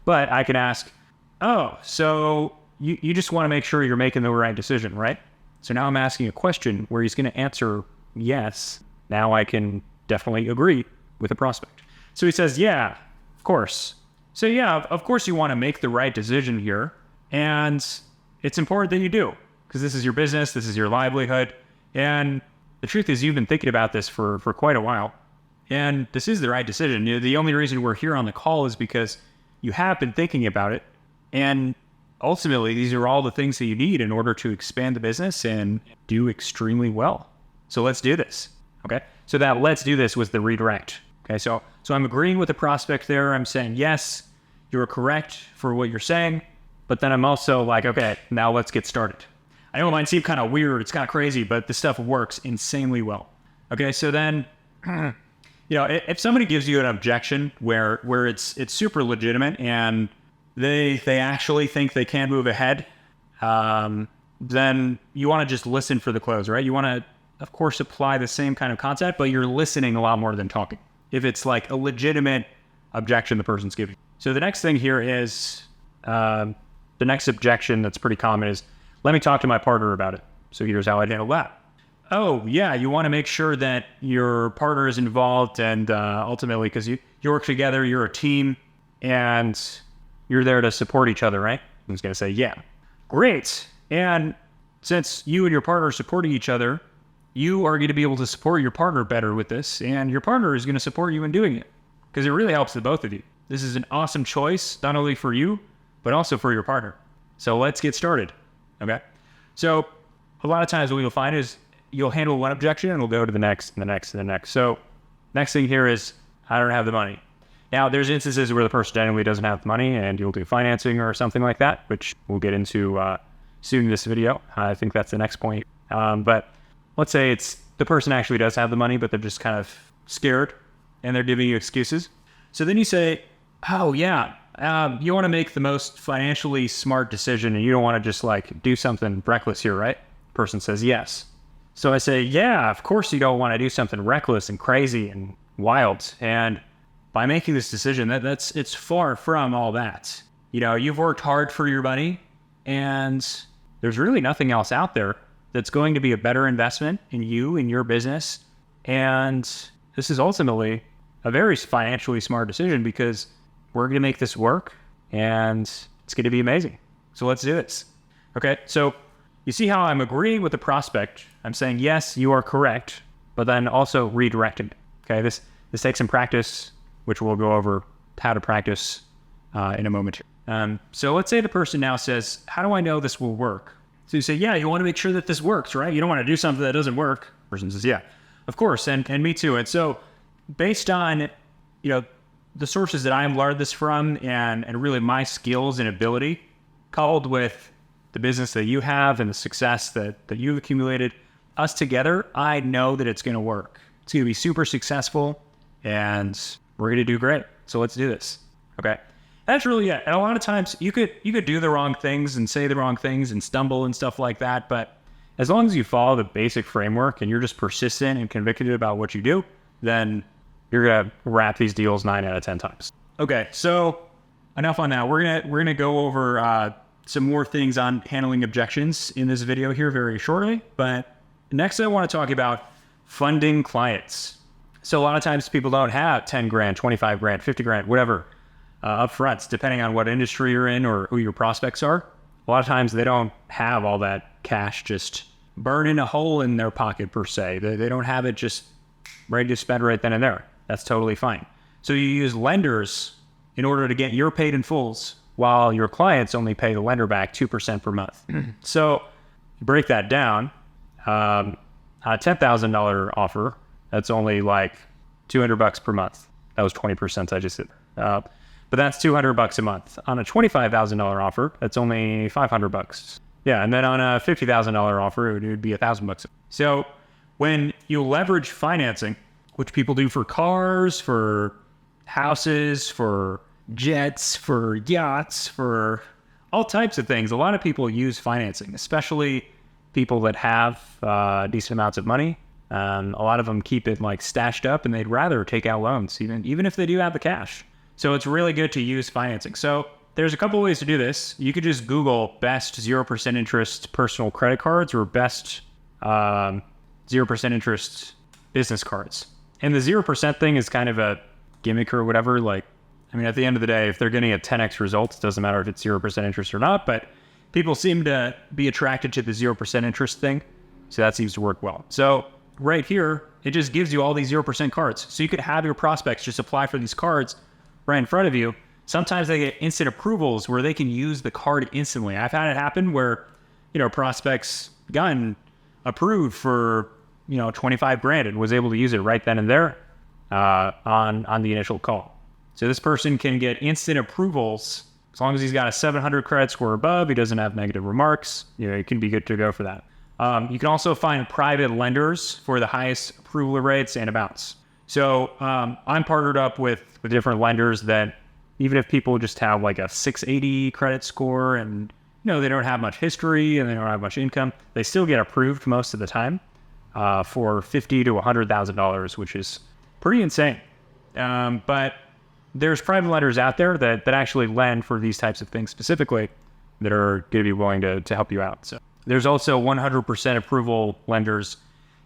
But I can ask, oh, so you just want to make sure you're making the right decision, right? So now I'm asking a question where he's going to answer yes. Now I can definitely agree with the prospect. So he says, yeah, of course. So yeah, of course you want to make the right decision here. And it's important that you do, because this is your business, this is your livelihood. And the truth is you've been thinking about this for quite a while. And this is the right decision. The only reason we're here on the call is because you have been thinking about it. And ultimately, these are all the things that you need in order to expand the business and do extremely well. So let's do this. Okay. So that let's do this was the redirect. Okay. So I'm agreeing with the prospect there. I'm saying, yes, you're correct for what you're saying. But then I'm also like, okay, now let's get started. I know it might seem kind of weird. It's kind of crazy, but this stuff works insanely well. Okay. So then, if somebody gives you an objection where it's super legitimate and they actually think they can move ahead, then you want to just listen for the close, right? You want to, of course, apply the same kind of concept, but you're listening a lot more than talking. If it's like a legitimate objection the person's giving. So the next thing here is, the next objection that's pretty common is, let me talk to my partner about it. So here's how I'd handle that. Oh, yeah, you want to make sure that your partner is involved and ultimately, because you work together, you're a team, and you're there to support each other, right? I'm just going to say, yeah. Great. And since you and your partner are supporting each other, you are going to be able to support your partner better with this, and your partner is going to support you in doing it, because it really helps the both of you. This is an awesome choice, not only for you, but also for your partner. So let's get started, okay? So a lot of times what you'll find is you'll handle one objection and we'll go to the next and the next and the next. So next thing here is, I don't have the money. Now, there's instances where the person genuinely doesn't have the money and you'll do financing or something like that, which we'll get into soon in this video. I think that's the next point. But let's say it's the person actually does have the money, but they're just kind of scared and they're giving you excuses. So then you say, oh, yeah, you want to make the most financially smart decision and you don't want to just like do something reckless here, right? Person says yes. So I say, yeah, of course you don't want to do something reckless and crazy and wild. And by making this decision, it's far from all that. You've worked hard for your money and there's really nothing else out there that's going to be a better investment in you and your business. And this is ultimately a very financially smart decision because we're going to make this work and it's going to be amazing. So let's do this. Okay. So you see how I'm agreeing with the prospect. I'm saying, yes, you are correct, but then also redirecting it. Okay. This takes some practice, which we'll go over how to practice in a moment here. So let's say the person now says, how do I know this will work? So you say, yeah, you want to make sure that this works, right? You don't want to do something that doesn't work. The person says, yeah, of course. And me too. And so based on, the sources that I learned this from and really my skills and ability, coupled with the business that you have and the success that you've accumulated, us together, I know that it's going to work. It's going to be super successful and we're going to do great. So let's do this. Okay. That's really it. And a lot of times you could do the wrong things and say the wrong things and stumble and stuff like that. But as long as you follow the basic framework and you're just persistent and convicted about what you do, then you're going to wrap these deals 9 out of 10 times. Okay. So enough on that. We're going to go over some more things on handling objections in this video here very shortly. But next I want to talk about funding clients. So a lot of times people don't have 10 grand, 25 grand, 50 grand, whatever. Up front, depending on what industry you're in or who your prospects are. A lot of times they don't have all that cash just burning a hole in their pocket per se. They don't have it just ready to spend right then and there. That's totally fine. So you use lenders in order to get your paid in fulls while your clients only pay the lender back 2% per month. So you break that down, a $10,000 offer, that's only like $200 per month. That was 20% I just did. But that's $200 a month. On a $25,000 offer, that's only $500. Yeah, and then on a $50,000 offer, it would be $1,000. So when you leverage financing, which people do for cars, for houses, for jets, for yachts, for all types of things, a lot of people use financing, especially people that have decent amounts of money. A lot of them keep it like stashed up and they'd rather take out loans, even if they do have the cash. So it's really good to use financing. So there's a couple of ways to do this. You could just Google best 0% interest personal credit cards or best 0% interest business cards. And the 0% thing is kind of a gimmick or whatever. Like, I mean, at the end of the day, if they're getting a 10x result, it doesn't matter if it's 0% interest or not, but people seem to be attracted to the 0% interest thing. So that seems to work well. So right here, it just gives you all these 0% cards. So you could have your prospects just apply for these cards right in front of you. Sometimes they get instant approvals where they can use the card instantly. I've had it happen where, prospects gotten approved for, 25 grand and was able to use it right then and there on the initial call. So this person can get instant approvals as long as he's got a 700 credit score above, he doesn't have negative remarks, it can be good to go for that. You can also find private lenders for the highest approval rates and amounts. So I'm partnered up with different lenders that even if people just have like a 680 credit score and they don't have much history and they don't have much income, they still get approved most of the time for $50,000 to $100,000, which is pretty insane. But there's private lenders out there that actually lend for these types of things specifically that are going to be willing to help you out. So there's also 100% approval lenders.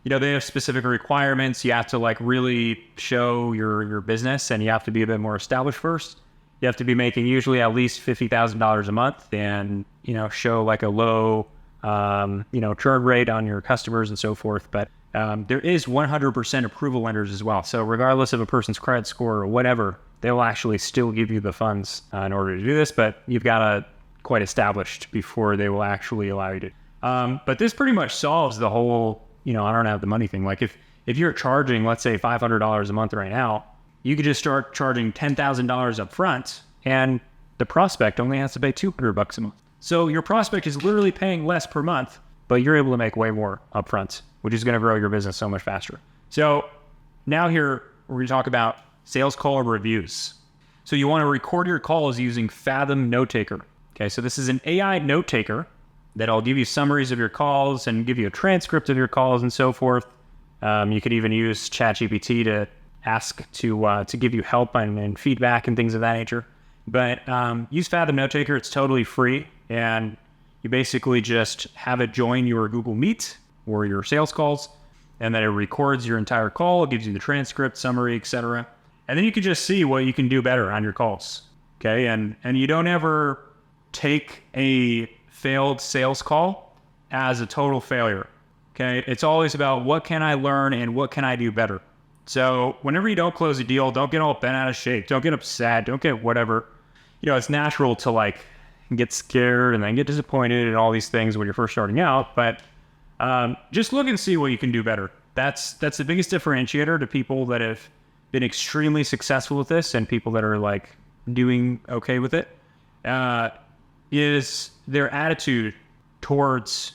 They have specific requirements. You have to like really show your business and you have to be a bit more established first. You have to be making usually at least $50,000 a month and, show like a low, churn rate on your customers and so forth. But there is 100% approval lenders as well. So regardless of a person's credit score or whatever, they'll actually still give you the funds in order to do this, but you've got to quite established before they will actually allow you to. But this pretty much solves the whole, I don't have the money thing. Like if you're charging, let's say $500 a month right now, you could just start charging $10,000 up front and the prospect only has to pay $200 a month. So your prospect is literally paying less per month, but you're able to make way more up front, which is going to grow your business so much faster. So now here we're going to talk about sales call reviews. So you want to record your calls using Fathom Note Taker. Okay, so this is an AI note taker that'll give you summaries of your calls and give you a transcript of your calls and so forth. You could even use ChatGPT to ask to give you help and feedback and things of that nature. But use Fathom Note Taker. It's totally free, and you basically just have it join your Google Meet or your sales calls, and then it records your entire call. It gives you the transcript, summary, etc. And then you can just see what you can do better on your calls. Okay, and you don't ever take a failed sales call as a total failure. Okay, it's always about what can I learn and what can I do better. So whenever you don't close a deal, don't get all bent out of shape. Don't get upset. Don't get whatever. It's natural to like get scared and then get disappointed and all these things when you're first starting out. But just look and see what you can do better. That's the biggest differentiator to people that have been extremely successful with this and people that are like doing okay with it, is their attitude towards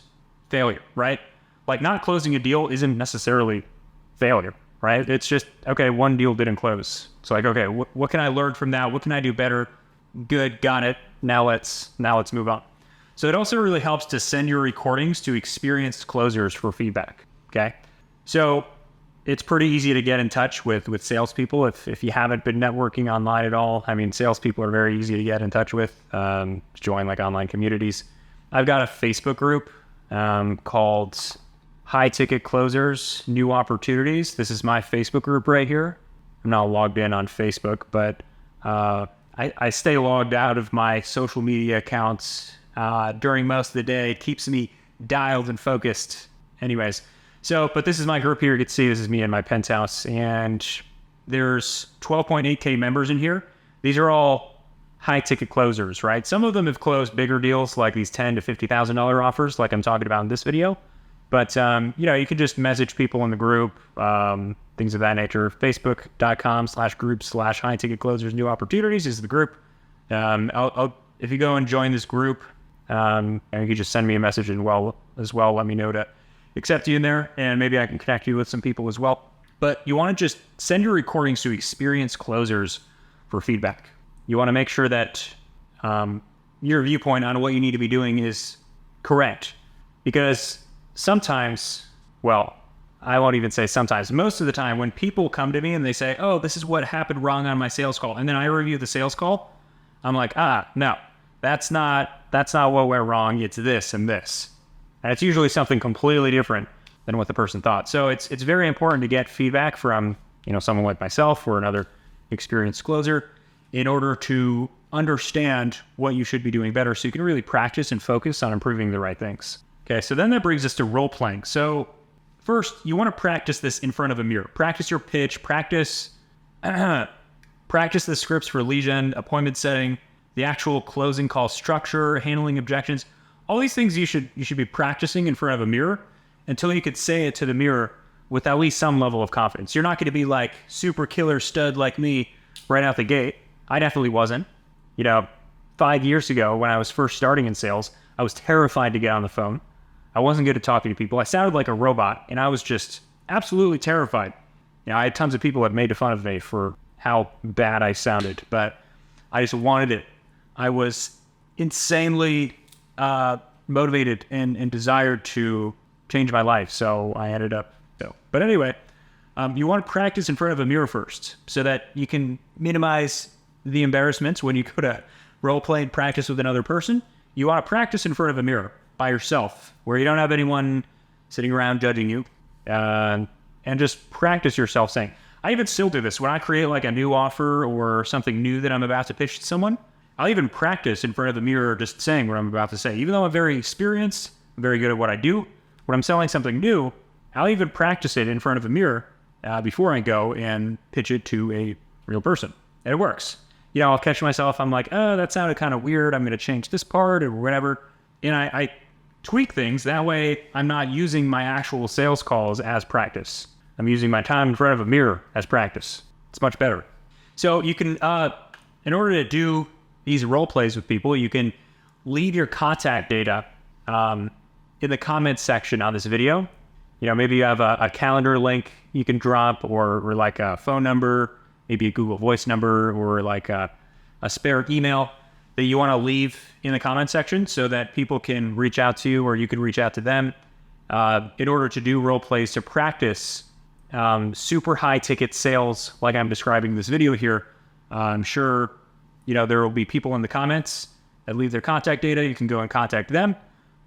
failure, right? Like not closing a deal isn't necessarily failure, right? It's just, okay, one deal didn't close. So like, okay, what can I learn from that? What can I do better? Good, got it. Now let's move on. So it also really helps to send your recordings to experienced closers for feedback, okay? So it's pretty easy to get in touch with salespeople if you haven't been networking online at all. I mean, salespeople are very easy to get in touch with. Join like online communities. I've got a Facebook group called High Ticket Closers, New Opportunities. This is my Facebook group right here. I'm not logged in on Facebook, but I stay logged out of my social media accounts during most of the day. It keeps me dialed and focused. Anyways, but this is my group here. You can see this is me in my penthouse, and there's 12.8K members in here. These are all high ticket closers, right? Some of them have closed bigger deals like these $10,000 to $50,000 offers like I'm talking about in this video. But, you can just message people in the group, things of that nature. Facebook.com/group/high ticket closers new opportunities is the group. If you go and join this group, and you can just send me a message as well, let me know to accept you in there, and maybe I can connect you with some people as well. But you want to just send your recordings to experienced closers for feedback. You want to make sure that your viewpoint on what you need to be doing is correct. Because sometimes, well, I won't even say sometimes, most of the time when people come to me and they say, oh, this is what happened wrong on my sales call, and then I review the sales call, I'm like, no, that's not what went wrong. It's this and this. And it's usually something completely different than what the person thought. So it's very important to get feedback from, someone like myself or another experienced closer in order to understand what you should be doing better so you can really practice and focus on improving the right things. Okay, so then that brings us to role playing. So first, you want to practice this in front of a mirror. Practice your pitch, practice the scripts for lead gen, appointment setting, the actual closing call structure, handling objections. All these things you should be practicing in front of a mirror until you could say it to the mirror with at least some level of confidence. You're not going to be like super killer stud like me right out the gate. I definitely wasn't. 5 years ago when I was first starting in sales, I was terrified to get on the phone. I wasn't good at talking to people. I sounded like a robot, and I was just absolutely terrified. I had tons of people that made fun of me for how bad I sounded, but I just wanted it. I was insanely motivated and desired to change my life, so I ended up. But anyway, you want to practice in front of a mirror first so that you can minimize the embarrassments when you go to role play and practice with another person. You want to practice in front of a mirror by yourself where you don't have anyone sitting around judging you, and just practice yourself saying. I even still do this when I create like a new offer or something new that I'm about to pitch to someone. I'll even practice in front of the mirror just saying what I'm about to say. Even though I'm very experienced, I'm very good at what I do, when I'm selling something new, I'll even practice it in front of a mirror before I go and pitch it to a real person. And it works. I'll catch myself. I'm like, oh, that sounded kind of weird. I'm going to change this part or whatever. And I tweak things. That way I'm not using my actual sales calls as practice. I'm using my time in front of a mirror as practice. It's much better. So you can, in order to do these role plays with people, you can leave your contact data in the comments section on this video. Maybe you have a calendar link you can drop or like a phone number, maybe a Google Voice number or like a spare email that you want to leave in the comment section so that people can reach out to you or you can reach out to them in order to do role plays to practice super high ticket sales like I'm describing in this video here. I'm sure there will be people in the comments that leave their contact data. You can go and contact them,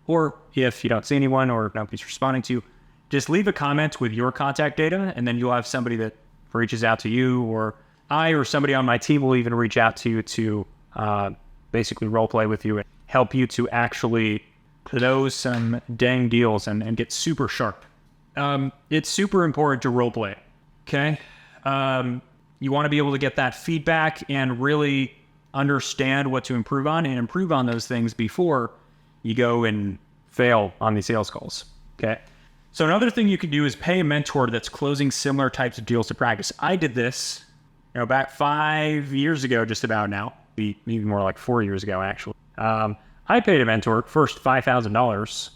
or if you don't see anyone or nobody's responding to you, just leave a comment with your contact data, and then you'll have somebody that reaches out to you, or I or somebody on my team will even reach out to you to basically role play with you and help you to actually close some dang deals and get super sharp. It's super important to role play. Okay. You want to be able to get that feedback and really understand what to improve on and improve on those things before you go and fail on these sales calls. Okay. So another thing you can do is pay a mentor that's closing similar types of deals to practice. I did this, back 5 years ago, just about now, maybe more like 4 years ago, actually. I paid a mentor first $5,000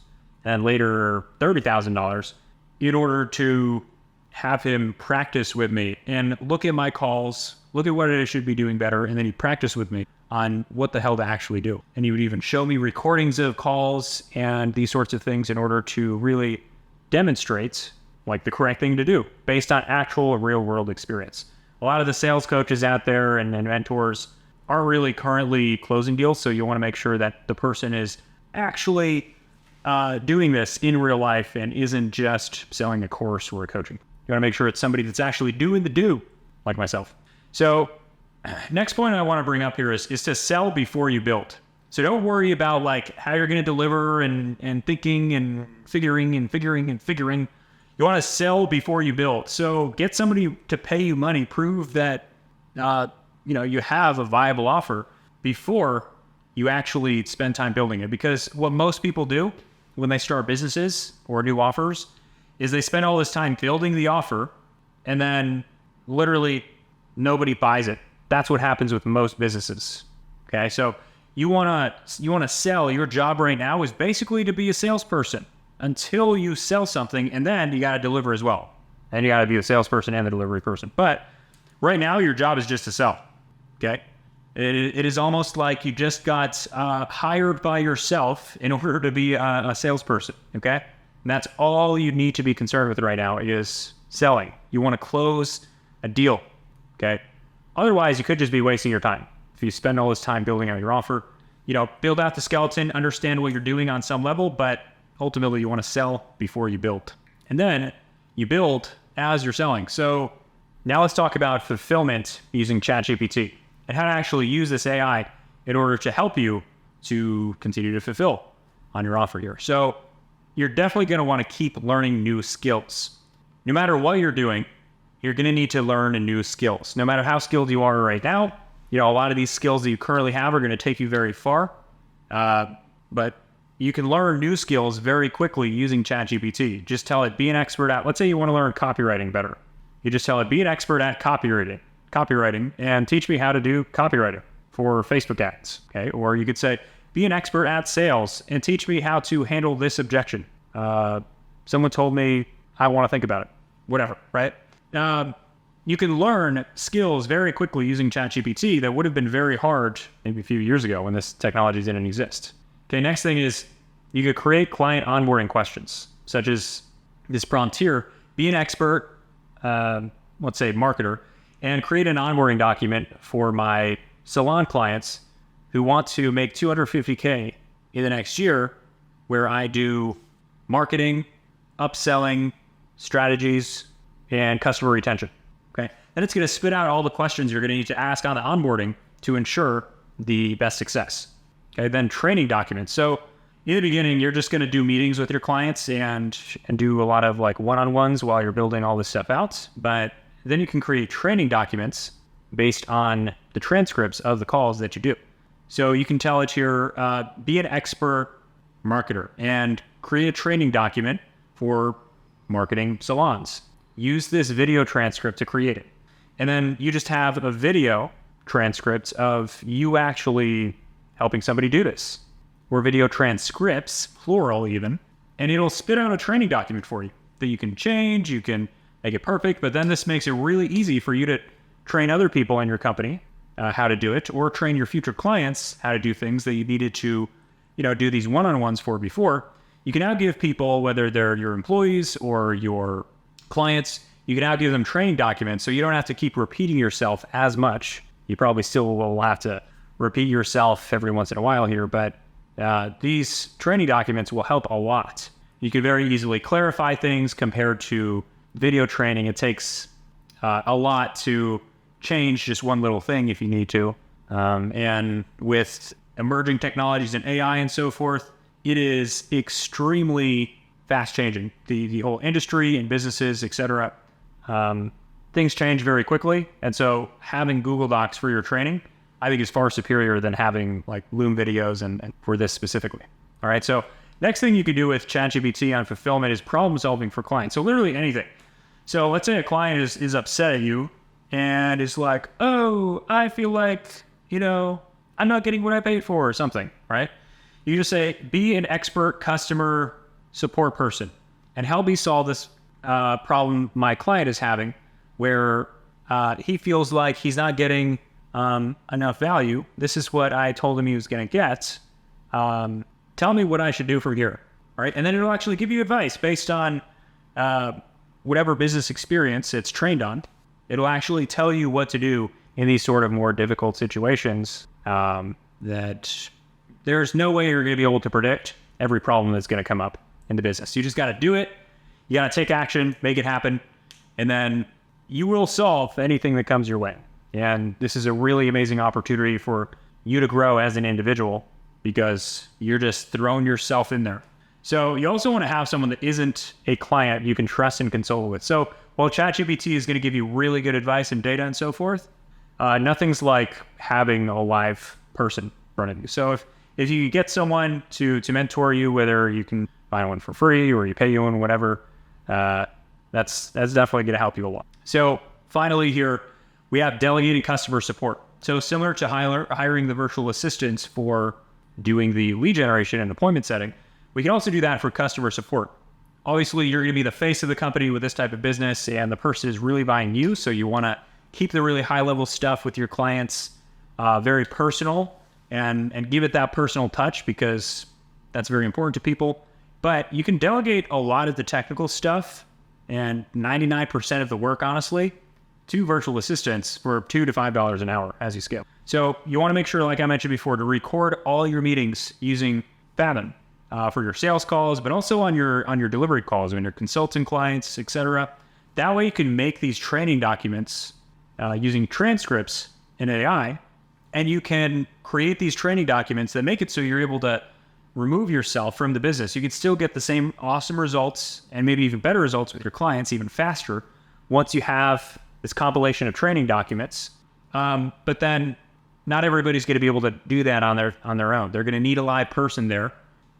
and later $30,000 in order to have him practice with me and look at my calls, look at what I should be doing better, and then he'd practice with me on what the hell to actually do. And he would even show me recordings of calls and these sorts of things in order to really demonstrate like the correct thing to do based on actual real world experience. A lot of the sales coaches out there and mentors aren't really currently closing deals, so you want to make sure that the person is actually doing this in real life and isn't just selling a course or a coaching. You want to make sure it's somebody that's actually doing the do, like myself. So next point I want to bring up here is to sell before you build. So don't worry about like how you're going to deliver and thinking and figuring. You want to sell before you build. So get somebody to pay you money, prove that you have a viable offer before you actually spend time building it. Because what most people do when they start businesses or new offers is they spend all this time building the offer and then literally nobody buys it. That's what happens with most businesses. Okay, so you want to sell. Your job right now is basically to be a salesperson until you sell something, and then you got to deliver as well. And you got to be the salesperson and the delivery person. But right now, your job is just to sell. Okay, it is almost like you just got hired by yourself in order to be a salesperson. Okay, and that's all you need to be concerned with right now is selling. You want to close a deal. Okay, otherwise you could just be wasting your time. If you spend all this time building out your offer, build out the skeleton, understand what you're doing on some level, but ultimately you want to sell before you build. And then you build as you're selling. So now let's talk about fulfillment using ChatGPT and how to actually use this AI in order to help you to continue to fulfill on your offer here. So you're definitely going to want to keep learning new skills. No matter what you're doing, you're going to need to learn new skills. No matter how skilled you are right now, a lot of these skills that you currently have are going to take you very far. But you can learn new skills very quickly using ChatGPT. Just tell it, be an expert at, let's say you want to learn copywriting better. You just tell it, be an expert at copywriting, and teach me how to do copywriting for Facebook ads. Okay. Or you could say, be an expert at sales and teach me how to handle this objection. Someone told me I want to think about it, whatever, right? You can learn skills very quickly using ChatGPT that would have been very hard maybe a few years ago when this technology didn't exist. Okay, next thing is you could create client onboarding questions, such as this prompt here, be an expert, let's say marketer, and create an onboarding document for my salon clients who want to make $250K in the next year, where I do marketing, upselling, strategies, and customer retention. Okay. Then it's going to spit out all the questions you're going to need to ask on the onboarding to ensure the best success. Okay. Then training documents. So in the beginning, you're just going to do meetings with your clients and do a lot of like one-on-ones while you're building all this stuff out. But then you can create training documents based on the transcripts of the calls that you do. So you can tell it here, be an expert marketer and create a training document for marketing salons. Use this video transcript to create it. And then you just have a video transcript of you actually helping somebody do this, or video transcripts, plural even, and it'll spit out a training document for you that you can change, you can make it perfect, but then this makes it really easy for you to train other people in your company how to do it, or train your future clients how to do things that you needed to, do these one-on-ones for before. You can now give people, whether they're your employees or your clients, you can now give them training documents so you don't have to keep repeating yourself as much. You probably still will have to repeat yourself every once in a while here, but these training documents will help a lot. You can very easily clarify things compared to video training. It takes a lot to change just one little thing if you need to. And with emerging technologies and AI and so forth, it is extremely fast changing. The whole industry and businesses, etc. Things change very quickly. And so having Google Docs for your training, I think is far superior than having like Loom videos and for this specifically. All right. So Next thing you could do with ChatGPT on fulfillment is problem solving for clients. So literally anything. So let's say a client is upset at you and is like, oh, I feel like, I'm not getting what I paid for or something, right? You just say, be an expert customer support person and help me solve this problem my client is having where he feels like he's not getting enough value. This is what I told him he was going to get. Tell me what I should do from here, right? And then it'll actually give you advice based on whatever business experience it's trained on. It'll actually tell you what to do in these sort of more difficult situations that there's no way you're going to be able to predict every problem that's going to come up in the business. You just got to do it. You got to take action, make it happen, and then you will solve anything that comes your way. And this is a really amazing opportunity for you to grow as an individual because you're just throwing yourself in there. So you also want to have someone that isn't a client you can trust and consult with. So while ChatGPT is going to give you really good advice and data and so forth, nothing's like having a live person in front of you. So if you get someone to mentor you, whether you can find one for free or you pay you one, whatever, that's definitely going to help you a lot. So finally here, we have delegated customer support. So similar to hiring the virtual assistants for doing the lead generation and appointment setting, we can also do that for customer support. Obviously, you're going to be the face of the company with this type of business, and the person is really buying you. So you want to keep the really high-level stuff with your clients very personal and give it that personal touch because that's very important to people. But you can delegate a lot of the technical stuff and 99% of the work, honestly, to virtual assistants for $2 to $5 an hour as you scale. So you want to make sure, like I mentioned before, to record all your meetings using Fathom for your sales calls, but also on your delivery calls, when you're consulting clients, etc. That way you can make these training documents using transcripts in AI, and you can create these training documents that make it so you're able to remove yourself from the business. You can still get the same awesome results and maybe even better results with your clients even faster once you have this compilation of training documents. But then not everybody's going to be able to do that on their own. They're going to need a live person there.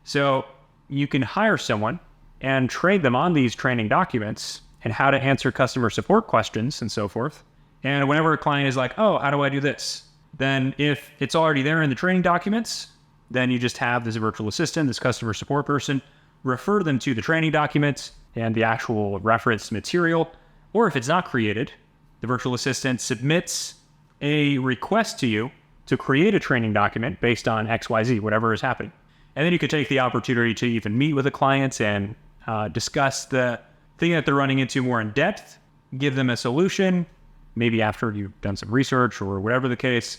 So you can hire someone and train them on these training documents and how to answer customer support questions and so forth. And whenever a client is like, oh, how do I do this? Then if it's already there in the training documents, then you just have this virtual assistant, this customer support person, refer them to the training documents and the actual reference material. Or if it's not created, the virtual assistant submits a request to you to create a training document based on XYZ, whatever is happening. And then you could take the opportunity to even meet with the clients and discuss the thing that they're running into more in depth, give them a solution, maybe after you've done some research or whatever the case.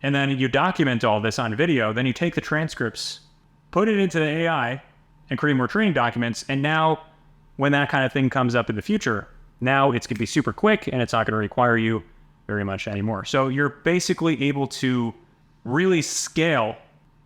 And then you document all this on video. Then you take the transcripts, put it into the AI, and create more training documents. And now when that kind of thing comes up in the future, now it's going to be super quick and it's not going to require you very much anymore. So you're basically able to really scale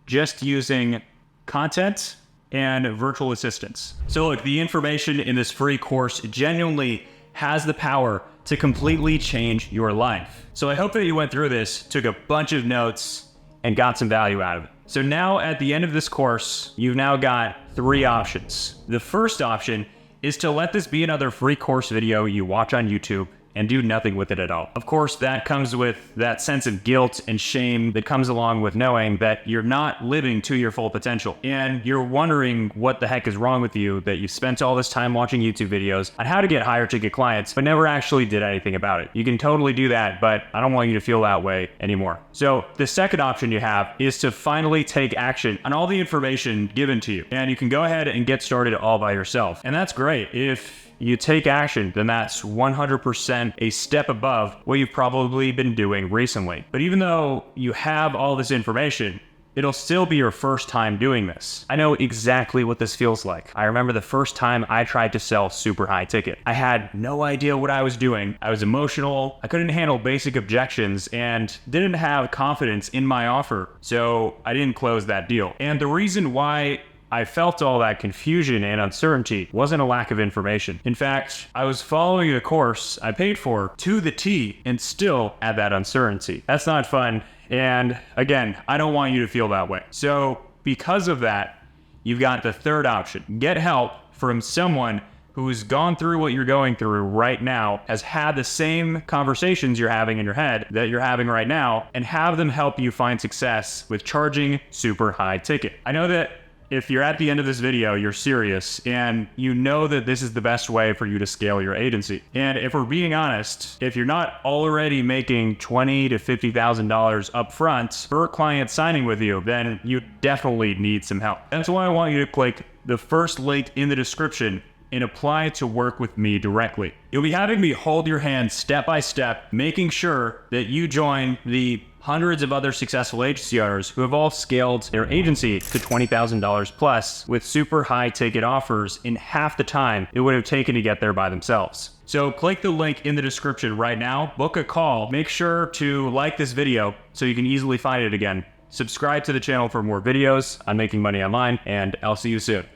just using content and virtual assistants. So look, the information in this free course genuinely has the power to completely change your life. So I hope that you went through this, took a bunch of notes, and got some value out of it. So now at the end of this course, you've now got 3 options. The first option is to let this be another free course video you watch on YouTube and do nothing with it at all. Of course, that comes with that sense of guilt and shame that comes along with knowing that you're not living to your full potential. And you're wondering what the heck is wrong with you, that you spent all this time watching YouTube videos on how to get higher ticket clients, but never actually did anything about it. You can totally do that, but I don't want you to feel that way anymore. So the second option you have is to finally take action on all the information given to you. And you can go ahead and get started all by yourself. And that's great. If you take action, then that's 100% a step above what you've probably been doing recently. But even though you have all this information, it'll still be your first time doing this. I know exactly what this feels like. I remember the first time I tried to sell super high ticket. I had no idea what I was doing. I was emotional. I couldn't handle basic objections and didn't have confidence in my offer. So I didn't close that deal. And the reason why I felt all that confusion and uncertainty wasn't a lack of information. In fact, I was following a course I paid for to the T and still had that uncertainty. That's not fun. And again, I don't want you to feel that way. So because of that, you've got the third option. Get help from someone who's gone through what you're going through right now, has had the same conversations you're having in your head that you're having right now, and have them help you find success with charging super high ticket. I know that if you're at the end of this video, you're serious and you know that this is the best way for you to scale your agency. And if we're being honest, if you're not already making $20,000 to $50,000 upfront per client signing with you, then you definitely need some help. That's why I want you to click the first link in the description and apply to work with me directly. You'll be having me hold your hand step by step, making sure that you join the hundreds of other successful agency owners who have all scaled their agency to $20,000 plus with super high ticket offers in half the time it would have taken to get there by themselves. So click the link in the description right now, book a call, make sure to like this video so you can easily find it again. Subscribe to the channel for more videos on making money online, and I'll see you soon.